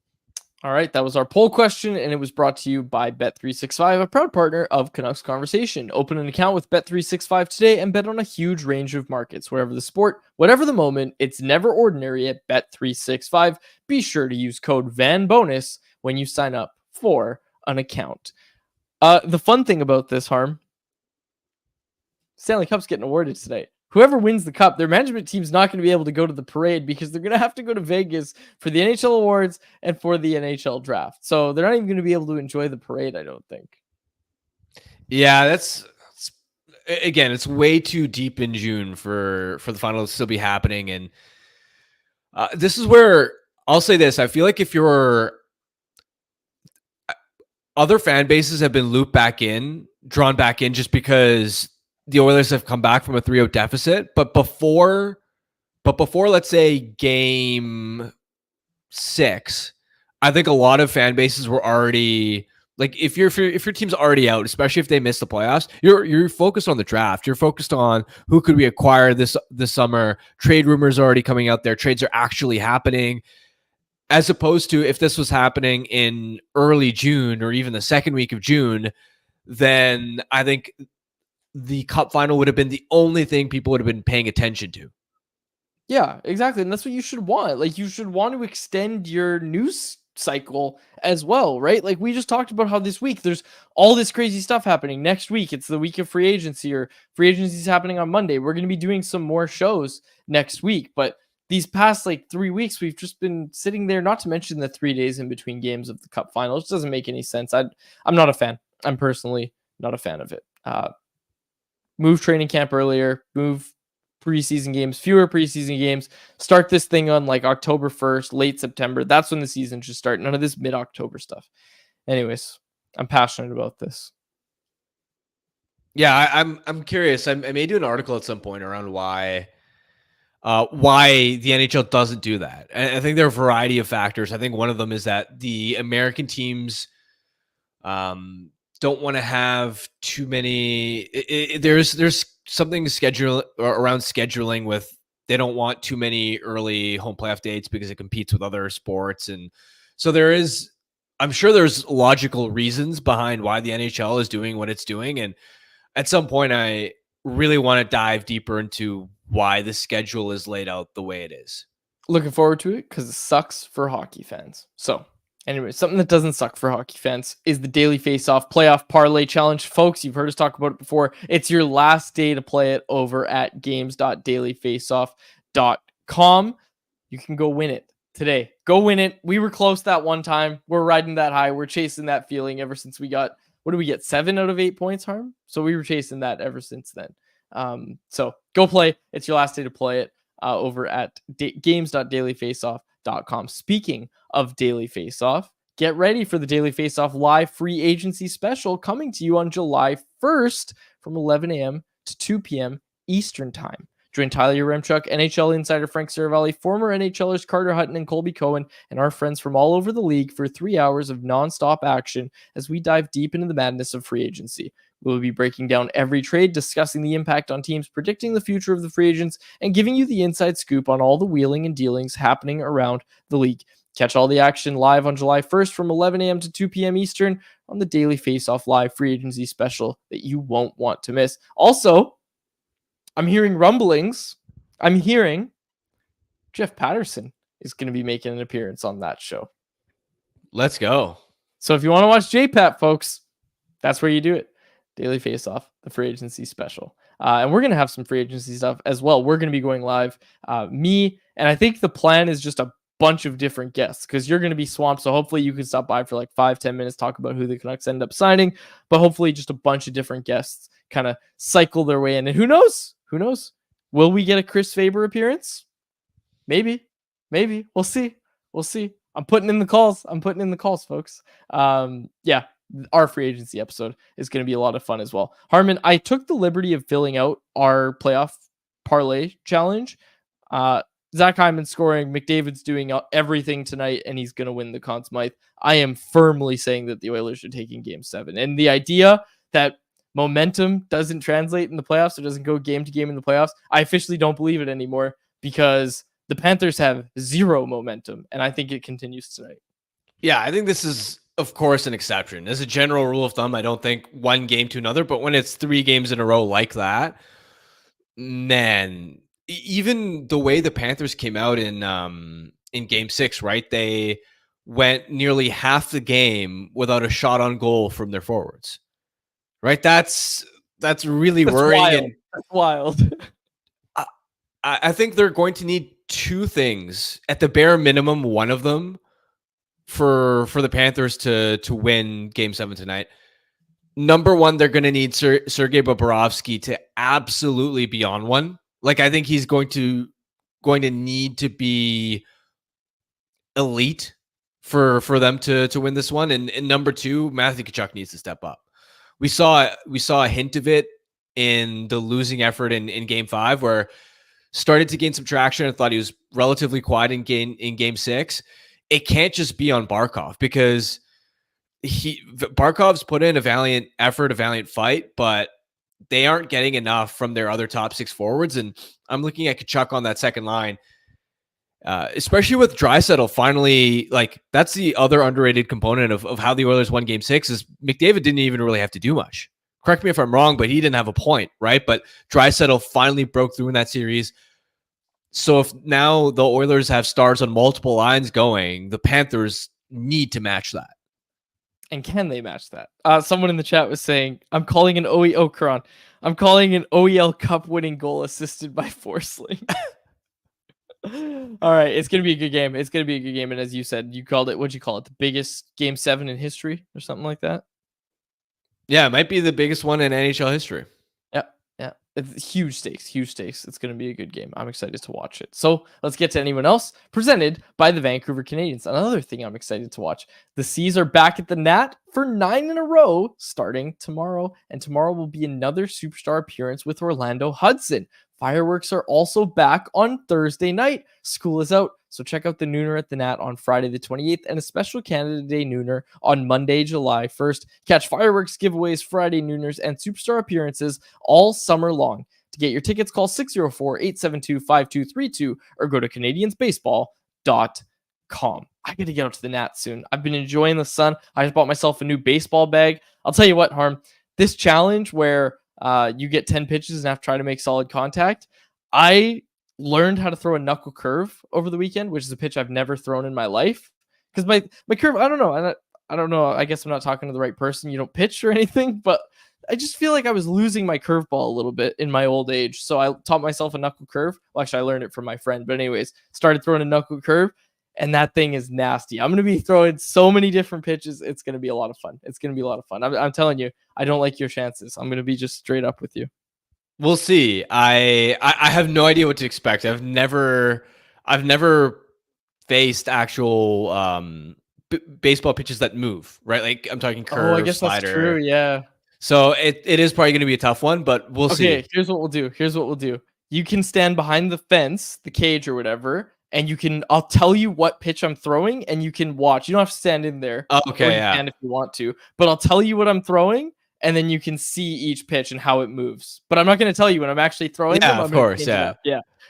All right, that was our poll question, and it was brought to you by Bet365, a proud partner of Canucks Conversation. Open an account with Bet365 today and bet on a huge range of markets. Wherever the sport, whatever the moment, it's never ordinary at Bet365. Be sure to use code VANBONUS when you sign up for an account. The fun thing about this, Harm, Stanley Cup's getting awarded today. Whoever wins the cup, their management team's not going to be able to go to the parade because they're going to have to go to Vegas for the NHL awards and for the NHL draft. So they're not even going to be able to enjoy the parade, I don't think. Yeah, that's again, it's way too deep in June for the final to still be happening. And this is where I'll say this. I feel like if you're other fan bases have been drawn back in just because the Oilers have come back from a 3-0 deficit, but before let's say game 6, I think a lot of fan bases were already like, if your team's already out, especially if they miss the playoffs, you're focused on the draft. You're focused on who could we acquire this summer. Trade rumors are already coming out there. Trades are actually happening, as opposed to if this was happening in early June or even the second week of June, then I think the Cup Final would have been the only thing people would have been paying attention to. Yeah, exactly. And that's what you should want. Like, you should want to extend your news cycle as well, right? Like, we just talked about how this week there's all this crazy stuff happening. Next week, it's the week of free agency, or free agency is happening on Monday. We're going to be doing some more shows next week. But these past 3 weeks, we've just been sitting there, not to mention the 3 days in between games of the Cup Final. It doesn't make any sense. I'm not a fan. I'm personally not a fan of it. Move training camp earlier, move preseason games, fewer preseason games. Start this thing on like October 1st, late September. That's when the season should start. None of this mid-October stuff. Anyways, I'm passionate about this. Yeah, I'm curious. I may do an article at some point around why the NHL doesn't do that. And I think there are a variety of factors. I think one of them is that the American teams don't want to have too many. There's something around scheduling with. They don't want too many early home playoff dates because it competes with other sports, and so I'm sure there's logical reasons behind why the NHL is doing what it's doing. And at some point, I really want to dive deeper into why the schedule is laid out the way it is. Looking forward to it because it sucks for hockey fans. So anyway, something that doesn't suck for hockey fans is the Daily Faceoff Playoff Parlay Challenge. Folks, you've heard us talk about it before. It's your last day to play it over at games.dailyfaceoff.com. You can go win it today. Go win it. We were close that one time. We're riding that high. We're chasing that feeling ever since we got, what did we get? 7 out of 8 points, Harm? So we were chasing that ever since then. So go play. It's your last day to play it over at games.dailyfaceoff.com. Speaking of Daily Faceoff, get ready for the Daily Faceoff live free agency special coming to you on July 1st from 11 a.m. to 2 p.m. Eastern Time. Join Tyler Yaremchuk, NHL insider Frank Saravalli, former NHLers Carter Hutton and Colby Cohen, and our friends from all over the league for 3 hours of nonstop action as we dive deep into the madness of free agency. We'll be breaking down every trade, discussing the impact on teams, predicting the future of the free agents, and giving you the inside scoop on all the wheeling and dealings happening around the league. Catch all the action live on July 1st from 11 a.m. to 2 p.m. Eastern on the Daily Faceoff Live free agency special that you won't want to miss. Also, I'm hearing rumblings. I'm hearing Jeff Patterson is going to be making an appearance on that show. Let's go. So if you want to watch JPAT, folks, that's where you do it. Daily Faceoff, the free agency special. And we're going to have some free agency stuff as well. We're going to be going live. Me, and I think the plan is just a bunch of different guests because you're going to be swamped. So hopefully you can stop by for like 5-10 minutes, talk about who the Canucks end up signing, but hopefully just a bunch of different guests kind of cycle their way in. And who knows? Who knows? Will we get a Chris Faber appearance? Maybe. We'll see. I'm putting in the calls, folks. Yeah, our free agency episode is going to be a lot of fun as well. Harmon, I took the liberty of filling out our playoff parlay challenge. Zach Hyman scoring, McDavid's doing everything tonight, and he's going to win the Conn Smythe. I am firmly saying that the Oilers are taking Game 7. And the idea that momentum doesn't translate in the playoffs or doesn't go game to game in the playoffs, I officially don't believe it anymore because the Panthers have zero momentum, and I think it continues tonight. Yeah, I think this is, of course, an exception. As a general rule of thumb, I don't think one game to another, but when it's 3 games in a row like that, man, even the way the Panthers came out in Game 6, right? They went nearly half the game without a shot on goal from their forwards. Right? That's really worrying. Wild. That's wild. I think they're going to need 2 things at the bare minimum. One of them for the Panthers to win Game 7 tonight. Number 1, they're going to need Sergei Bobrovsky to absolutely be on one. Like I think he's going to need to be elite for them to win this one. And number 2, Matthew Tkachuk needs to step up. We saw a hint of it in the losing effort in Game 5, where started to gain some traction. I thought he was relatively quiet in Game 6. It can't just be on Barkov because Barkov's put in a valiant effort, a valiant fight, but they aren't getting enough from their other top 6 forwards. And I'm looking at Tkachuk on that second line. Especially with Draisaitl finally, like that's the other underrated component of how the Oilers won Game 6 is McDavid didn't even really have to do much. Correct me if I'm wrong, but he didn't have a point, right? But Draisaitl finally broke through in that series. So if now the Oilers have stars on multiple lines going, the Panthers need to match that. And can they match that? Someone in the chat was saying, I'm calling an OEL Cup winning goal assisted by Forsling. All right, it's going to be a good game. And as you said, you called it, what'd you call it? The biggest Game 7 in history or something like that? Yeah, it might be the biggest one in NHL history. Yeah. It's huge stakes, huge stakes. It's going to be a good game. I'm excited to watch it. So let's get to anyone else. Presented by the Vancouver Canadians. Another thing I'm excited to watch. The Seas are back at the Nat for 9 in a row starting tomorrow. And tomorrow will be another superstar appearance with Orlando Hudson. Fireworks are also back on Thursday night. School is out, so check out the Nooner at the Nat on Friday the 28th and a special Canada Day Nooner on Monday, July 1st. Catch fireworks giveaways, Friday Nooners, and superstar appearances all summer long. To get your tickets, call 604-872-5232 or go to canadiansbaseball.com. I got to get out to the Nat soon. I've been enjoying the sun. I just bought myself a new baseball bag. I'll tell you what, Harm, this challenge where you get 10 pitches and have to try to make solid contact. I learned how to throw a knuckle curve over the weekend, which is a pitch I've never thrown in my life. Because my curve, I don't know. I don't know. I guess I'm not talking to the right person. You don't pitch or anything, but I just feel like I was losing my curveball a little bit in my old age. So I taught myself a knuckle curve. Well, actually, I learned it from my friend. But anyways, started throwing a knuckle curve. And that thing is nasty. I'm going to be throwing so many different pitches. It's going to be a lot of fun. It's going to be a lot of fun. I'm telling you, I don't like your chances. I'm going to be just straight up with you. We'll see. I have no idea what to expect. I've never faced actual baseball pitches that move, right? Like I'm talking curve, I guess slider. That's true. Yeah. So it is probably going to be a tough one, but we'll see. Okay, here's what we'll do. You can stand behind the fence, the cage or whatever, and I'll tell you what pitch I'm throwing and you can watch. You don't have to stand in there. Okay, you can if you want to, but I'll tell you what I'm throwing and then you can see each pitch and how it moves. But I'm not going to tell you when I'm actually throwing them. Of course, yeah.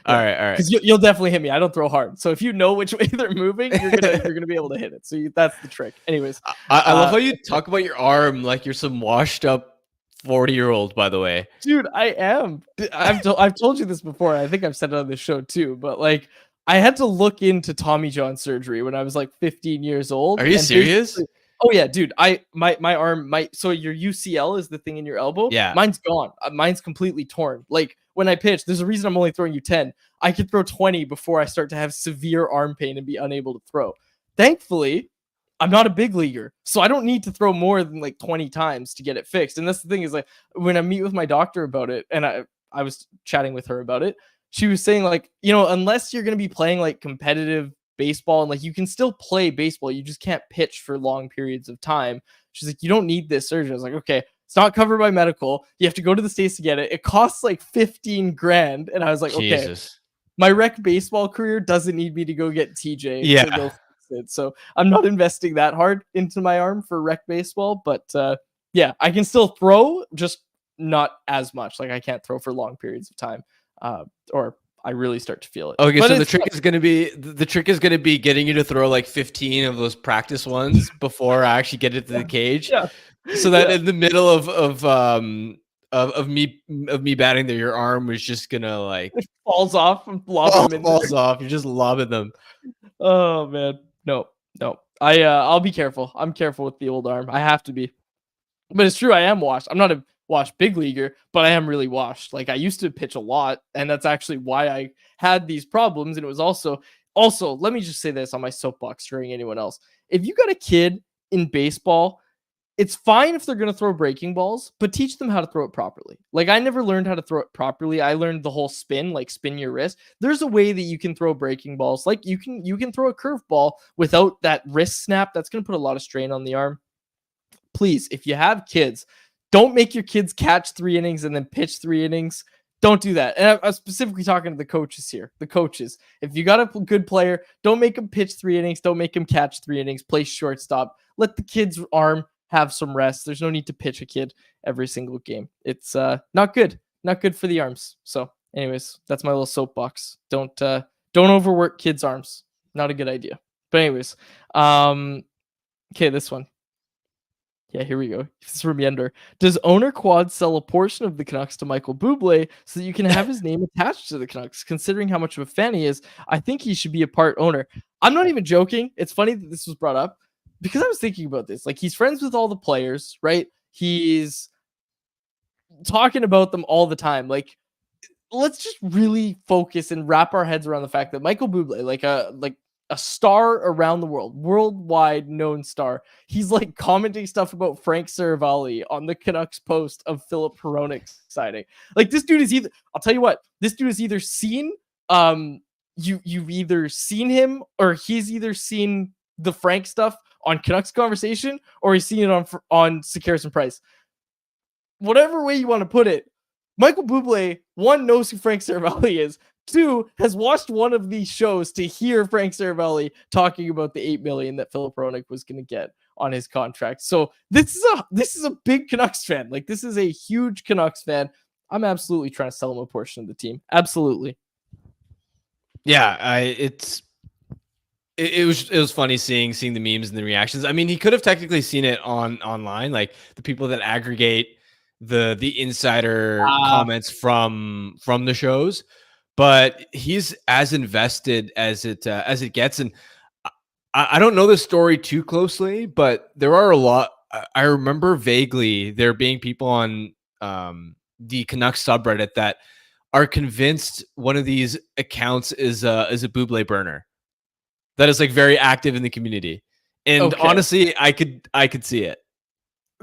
All right. Because you'll definitely hit me. I don't throw hard. So if you know which way they're moving, you're gonna be able to hit it. So that's the trick. Anyways, I love how you talk about your arm like you're some washed up 40-year-old, by the way. Dude, I am. I've told you this before. I think I've said it on this show too. But like, I had to look into Tommy John surgery when I was like 15 years old. Are you serious? Oh yeah, dude. My arm so your UCL is the thing in your elbow. Yeah. Mine's gone. Mine's completely torn. Like when I pitch, there's a reason I'm only throwing you 10. I could throw 20 before I start to have severe arm pain and be unable to throw. Thankfully, I'm not a big leaguer, so I don't need to throw more than like 20 times to get it fixed. And that's the thing is like when I meet with my doctor about it, and I was chatting with her about it, she was saying like, unless you're going to be playing like competitive baseball and like you can still play baseball, you just can't pitch for long periods of time. She's like, you don't need this surgery. I was like, okay, it's not covered by medical. You have to go to the States to get it. It costs like 15 grand. And I was like, Jesus. Okay, my rec baseball career doesn't need me to go get TJ. Yeah. To go fix it. So I'm not investing that hard into my arm for rec baseball, but yeah, I can still throw, just not as much. Like I can't throw for long periods of time. Or I really start to feel it. Okay, but so the trick is gonna be getting you to throw like 15 of those practice ones before I actually get it to the cage. Yeah. So that in the middle of me batting there, your arm was just gonna like it falls off and falls off. You're just lobbing them. Oh man, no. I'll be careful. I'm careful with the old arm. I have to be. But it's true. I am washed. I'm not a washed big leaguer, but I am really washed. Like I used to pitch a lot, and that's actually why I had these problems. And it was also let me just say this on my soapbox during anyone else. If you got a kid in baseball, it's fine if they're going to throw breaking balls, but teach them how to throw it properly. Like I never learned how to throw it properly. I learned the whole spin, like spin your wrist. There's a way that you can throw breaking balls. Like you can throw a curveball without that wrist snap. That's going to put a lot of strain on the arm. Please, if you have kids, don't make your kids catch 3 innings and then pitch 3 innings. Don't do that. And I'm specifically talking to the coaches here. The coaches. If you got a good player, don't make them pitch 3 innings. Don't make them catch 3 innings. Play shortstop. Let the kid's arm have some rest. There's no need to pitch a kid every single game. It's not good. Not good for the arms. So anyways, that's my little soapbox. Don't overwork kids' arms. Not a good idea. But anyways, okay, this one. Yeah, here we go. This is from Yender. Does owner Quad sell a portion of the Canucks to Michael Bublé so that you can have his name attached to the Canucks? Considering how much of a fan he is, I think he should be a part owner. I'm not even joking. It's funny that this was brought up because I was thinking about this. Like, he's friends with all the players, right? He's talking about them all the time. Like, let's just really focus and wrap our heads around the fact that Michael Bublé, like a star around the world, worldwide known star. He's like commenting stuff about Frank Saravalli on the Canucks post of Philip Hronik's signing. Like this dude is either, I'll tell you what, this dude is either seen, you've either seen him or he's either seen the Frank stuff on Canucks Conversation or he's seen it on Sekeres and Price. Whatever way you want to put it, Michael Bublé, one, knows who Frank Saravalli is. Two, has watched one of these shows to hear Frank Saravalli talking about the $8 million that Philip Hronik was going to get on his contract. So this is a big Canucks fan. Like this is a huge Canucks fan. I'm absolutely trying to sell him a portion of the team. Absolutely. Yeah, it was funny seeing the memes and the reactions. I mean, he could have technically seen it online, like the people that aggregate the insider comments from the shows. But he's as invested as it gets, and I don't know the story too closely, but there are a lot. I remember vaguely there being people on the Canucks subreddit that are convinced one of these accounts is a Bublé burner that is like very active in the community, and honestly, I could see it.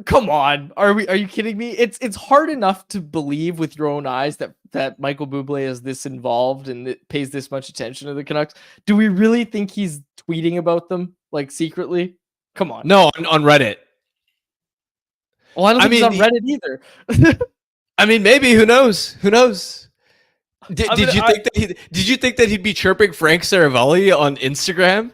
Come on, are you kidding me? It's hard enough to believe with your own eyes that Michael Bublé is this involved and it pays this much attention to the Canucks. Do we really think he's tweeting about them like secretly? Come on. No, on Reddit. Well, I don't think he's on Reddit either. I mean, maybe. Who knows? Did you think that he'd be chirping Frank Saravalli on Instagram?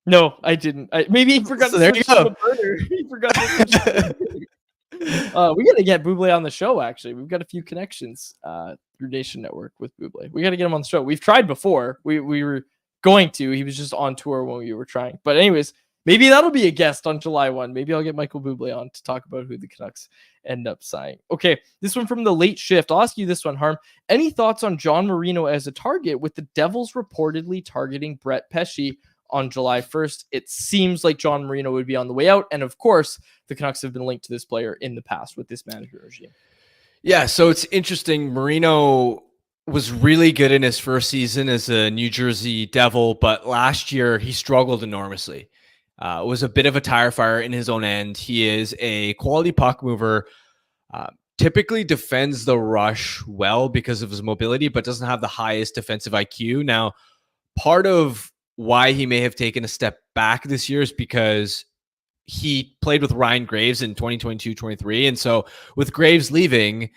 No, I didn't. Maybe he forgot to switch to the burner. He forgot to switch to the burner. We got to get Bublé on the show, actually. We've got a few connections through Nation Network with Bublé. We got to get him on the show. We've tried before. We were going to. He was just on tour when we were trying. But anyways, maybe that'll be a guest on July 1. Maybe I'll get Michael Bublé on to talk about who the Canucks end up signing. Okay, this one from the late shift. I'll ask you this one, Harm. Any thoughts on John Marino as a target with the Devils reportedly targeting Brett Pesce on July 1st? It seems like John Marino would be on the way out. And of course, the Canucks have been linked to this player in the past with this management regime. Yeah, so it's interesting. Marino was really good in his first season as a New Jersey Devil, but last year he struggled enormously. Was a bit of a tire fire in his own end. He is a quality puck mover, typically defends the rush well because of his mobility, but doesn't have the highest defensive IQ. Now, part of why he may have taken a step back this year is because he played with Ryan Graves in 2022-23. And so with Graves leaving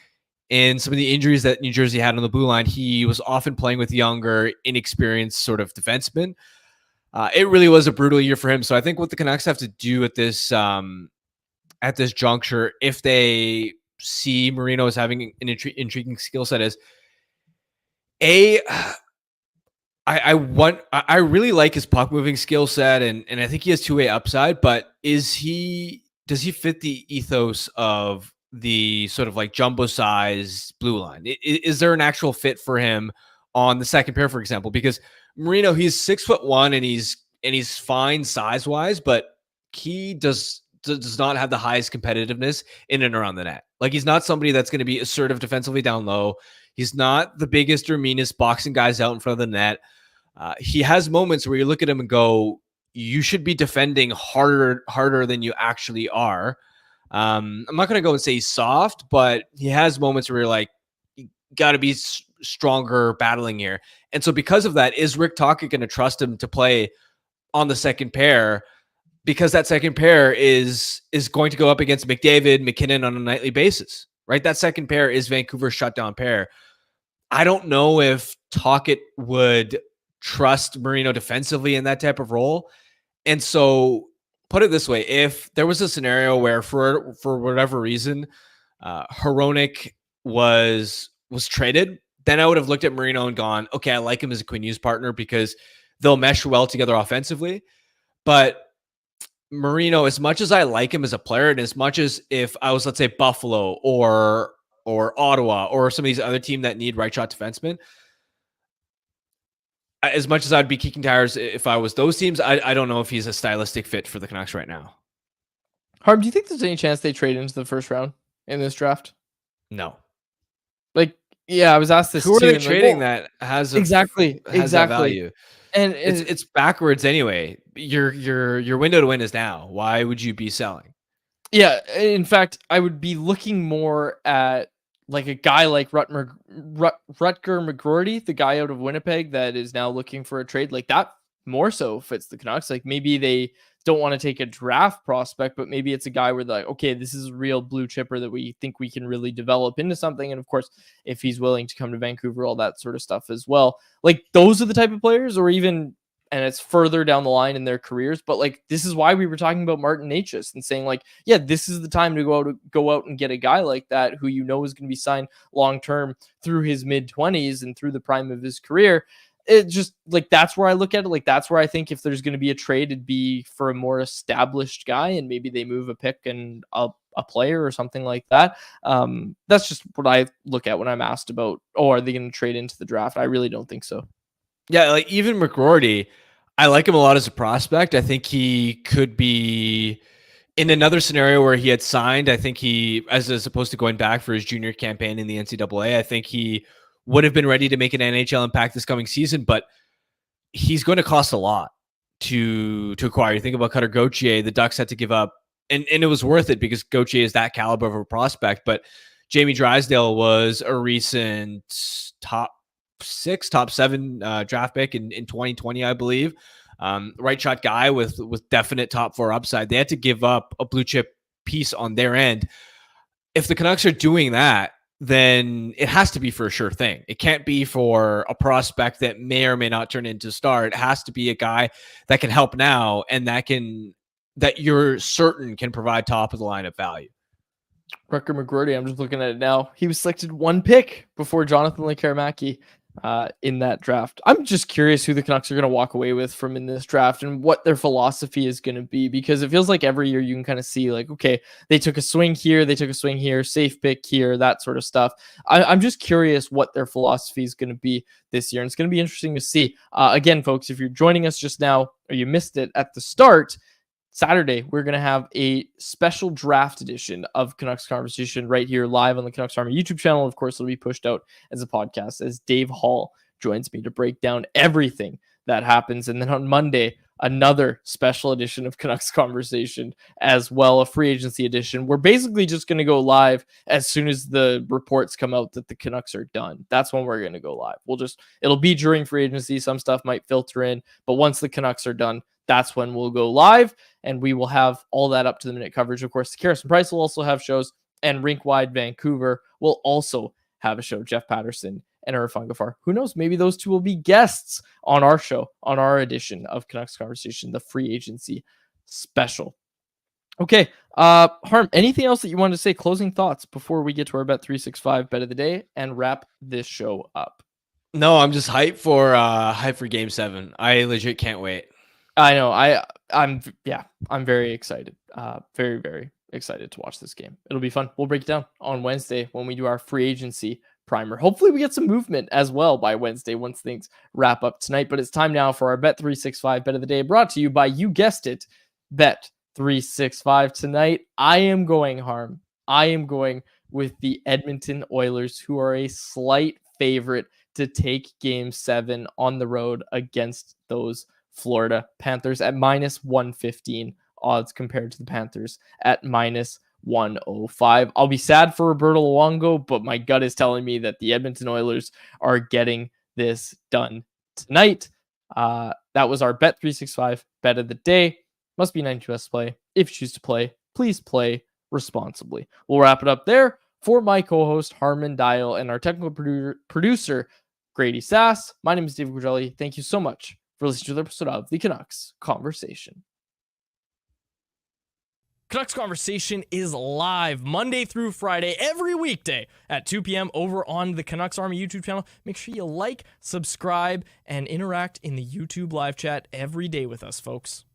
and some of the injuries that New Jersey had on the blue line, he was often playing with younger, inexperienced sort of defensemen. It really was a brutal year for him. So I think what the Canucks have to do at this juncture, if they see Marino as having an intriguing skill set, is I really like his puck moving skill set, and I think he has two-way upside. But does he fit the ethos of the sort of like jumbo size blue line? Is there an actual fit for him on the second pair, for example? Because Marino, he's 6'1" and he's fine size wise, but he does not have the highest competitiveness in and around the net. Like he's not somebody that's going to be assertive defensively down low. He's not the biggest or meanest boxing guys out in front of the net. He has moments where you look at him and go, you should be defending harder than you actually are. I'm not going to go and say he's soft, but he has moments where you're like, you got to be stronger battling here. And so because of that, is Rick Tocchet going to trust him to play on the second pair? Because that second pair is going to go up against McDavid, McKinnon on a nightly basis, right? That second pair is Vancouver's shutdown pair. I don't know if Tocchet would trust Marino defensively in that type of role. And so put it this way, if there was a scenario where for whatever reason, Hronik was traded, then I would have looked at Marino and gone, okay, I like him as a Quinn Hughes partner because they'll mesh well together offensively. But Marino, as much as I like him as a player, and as much as if I was, let's say, Buffalo or Ottawa or some of these other teams that need right shot defensemen, as much as I'd be kicking tires if I was those teams, I don't know if he's a stylistic fit for the Canucks right now. Harm, do you think there's any chance they trade into the first round in this draft? No. Like, yeah, I was asked this. Who are they trading that has exactly that value? And it's backwards anyway. Your window to win is now. Why would you be selling? Yeah, in fact, I would be looking more at like a guy like Rutger McGroarty, the guy out of Winnipeg that is now looking for a trade. Like that more so fits the Canucks. Like maybe they don't want to take a draft prospect, but maybe it's a guy where they're like, okay, this is a real blue chipper that we think we can really develop into something. And of course, if he's willing to come to Vancouver, all that sort of stuff as well. Like those are the type of players, or even, and it's further down the line in their careers. But like, this is why we were talking about Martin Necas and saying like, yeah, this is the time to go out and get a guy like that who you know is going to be signed long-term through his mid-20s and through the prime of his career. It just like, that's where I look at it. Like, that's where I think if there's going to be a trade, it'd be for a more established guy, and maybe they move a pick and a player or something like that. That's just what I look at when I'm asked about, oh, are they going to trade into the draft? I really don't think so. Yeah, like even McGroarty, I like him a lot as a prospect. I think he could be in another scenario where he had signed. I think he, as opposed to going back for his junior campaign in the NCAA, I think he would have been ready to make an NHL impact this coming season, but he's going to cost a lot to acquire. You think about Cutter Gauthier, the Ducks had to give up, and it was worth it because Gauthier is that caliber of a prospect, but Jamie Drysdale was a recent top 7 draft pick in 2020, I believe. Right shot guy with definite top 4 upside. They had to give up a blue chip piece on their end. If the Canucks are doing that, then it has to be for a sure thing. It can't be for a prospect that may or may not turn into a star. It has to be a guy that can help now and that you're certain can provide top of the lineup value. Rutger McGroarty, I'm just looking at it now. He was selected 1 pick before Jonathan Lekarmaki in that draft. I'm just curious who the Canucks are going to walk away with from in this draft and what their philosophy is going to be, because it feels like every year you can kind of see like, okay, they took a swing here, safe pick here, that sort of stuff. I'm just curious what their philosophy is going to be this year. And it's going to be interesting to see. Again, folks, if you're joining us just now or you missed it at the start, Saturday, we're going to have a special draft edition of Canucks Conversation right here live on the Canucks Army YouTube channel. Of course, it'll be pushed out as a podcast as Dave Hall joins me to break down everything that happens. And then on Monday, another special edition of Canucks Conversation as well, a free agency edition. We're basically just going to go live as soon as the reports come out that the Canucks are done. That's when we're going to go live. It'll be during free agency. Some stuff might filter in, but once the Canucks are done, that's when we'll go live, and we will have all that up to the minute coverage. Of course, the Carson Price will also have shows, and Rink Wide Vancouver will also have a show. Jeff Patterson and Irfan Gafar. Who knows? Maybe those two will be guests on our show, on our edition of Canucks Conversation, the free agency special. Okay, Harm, anything else that you wanted to say? Closing thoughts before we get to our Bet365 bet of the day and wrap this show up? No, I'm just hyped for Game 7. I legit can't wait. I know. I'm very excited. Very, very excited to watch this game. It'll be fun. We'll break it down on Wednesday when we do our free agency primer. Hopefully we get some movement as well by Wednesday once things wrap up tonight. But it's time now for our Bet365 bet of the day, brought to you by, you guessed it, Bet365. Tonight, I am going with the Edmonton Oilers, who are a slight favorite to take Game 7 on the road against those Florida Panthers at minus 115 odds compared to the Panthers at minus 105. I'll be sad for Roberto Luongo, but my gut is telling me that the Edmonton Oilers are getting this done tonight. That was our Bet365 bet of the day. Must be 9+, play. If you choose to play, please play responsibly. We'll wrap it up there. For my co-host Harmon Dial and our technical producer Grady Sass, my name is David Gugelli. Thank you so much for listening to the episode of the Canucks Conversation. Canucks Conversation is live Monday through Friday, every weekday at 2 p.m. over on the Canucks Army YouTube channel. Make sure you like, subscribe, and interact in the YouTube live chat every day with us, folks.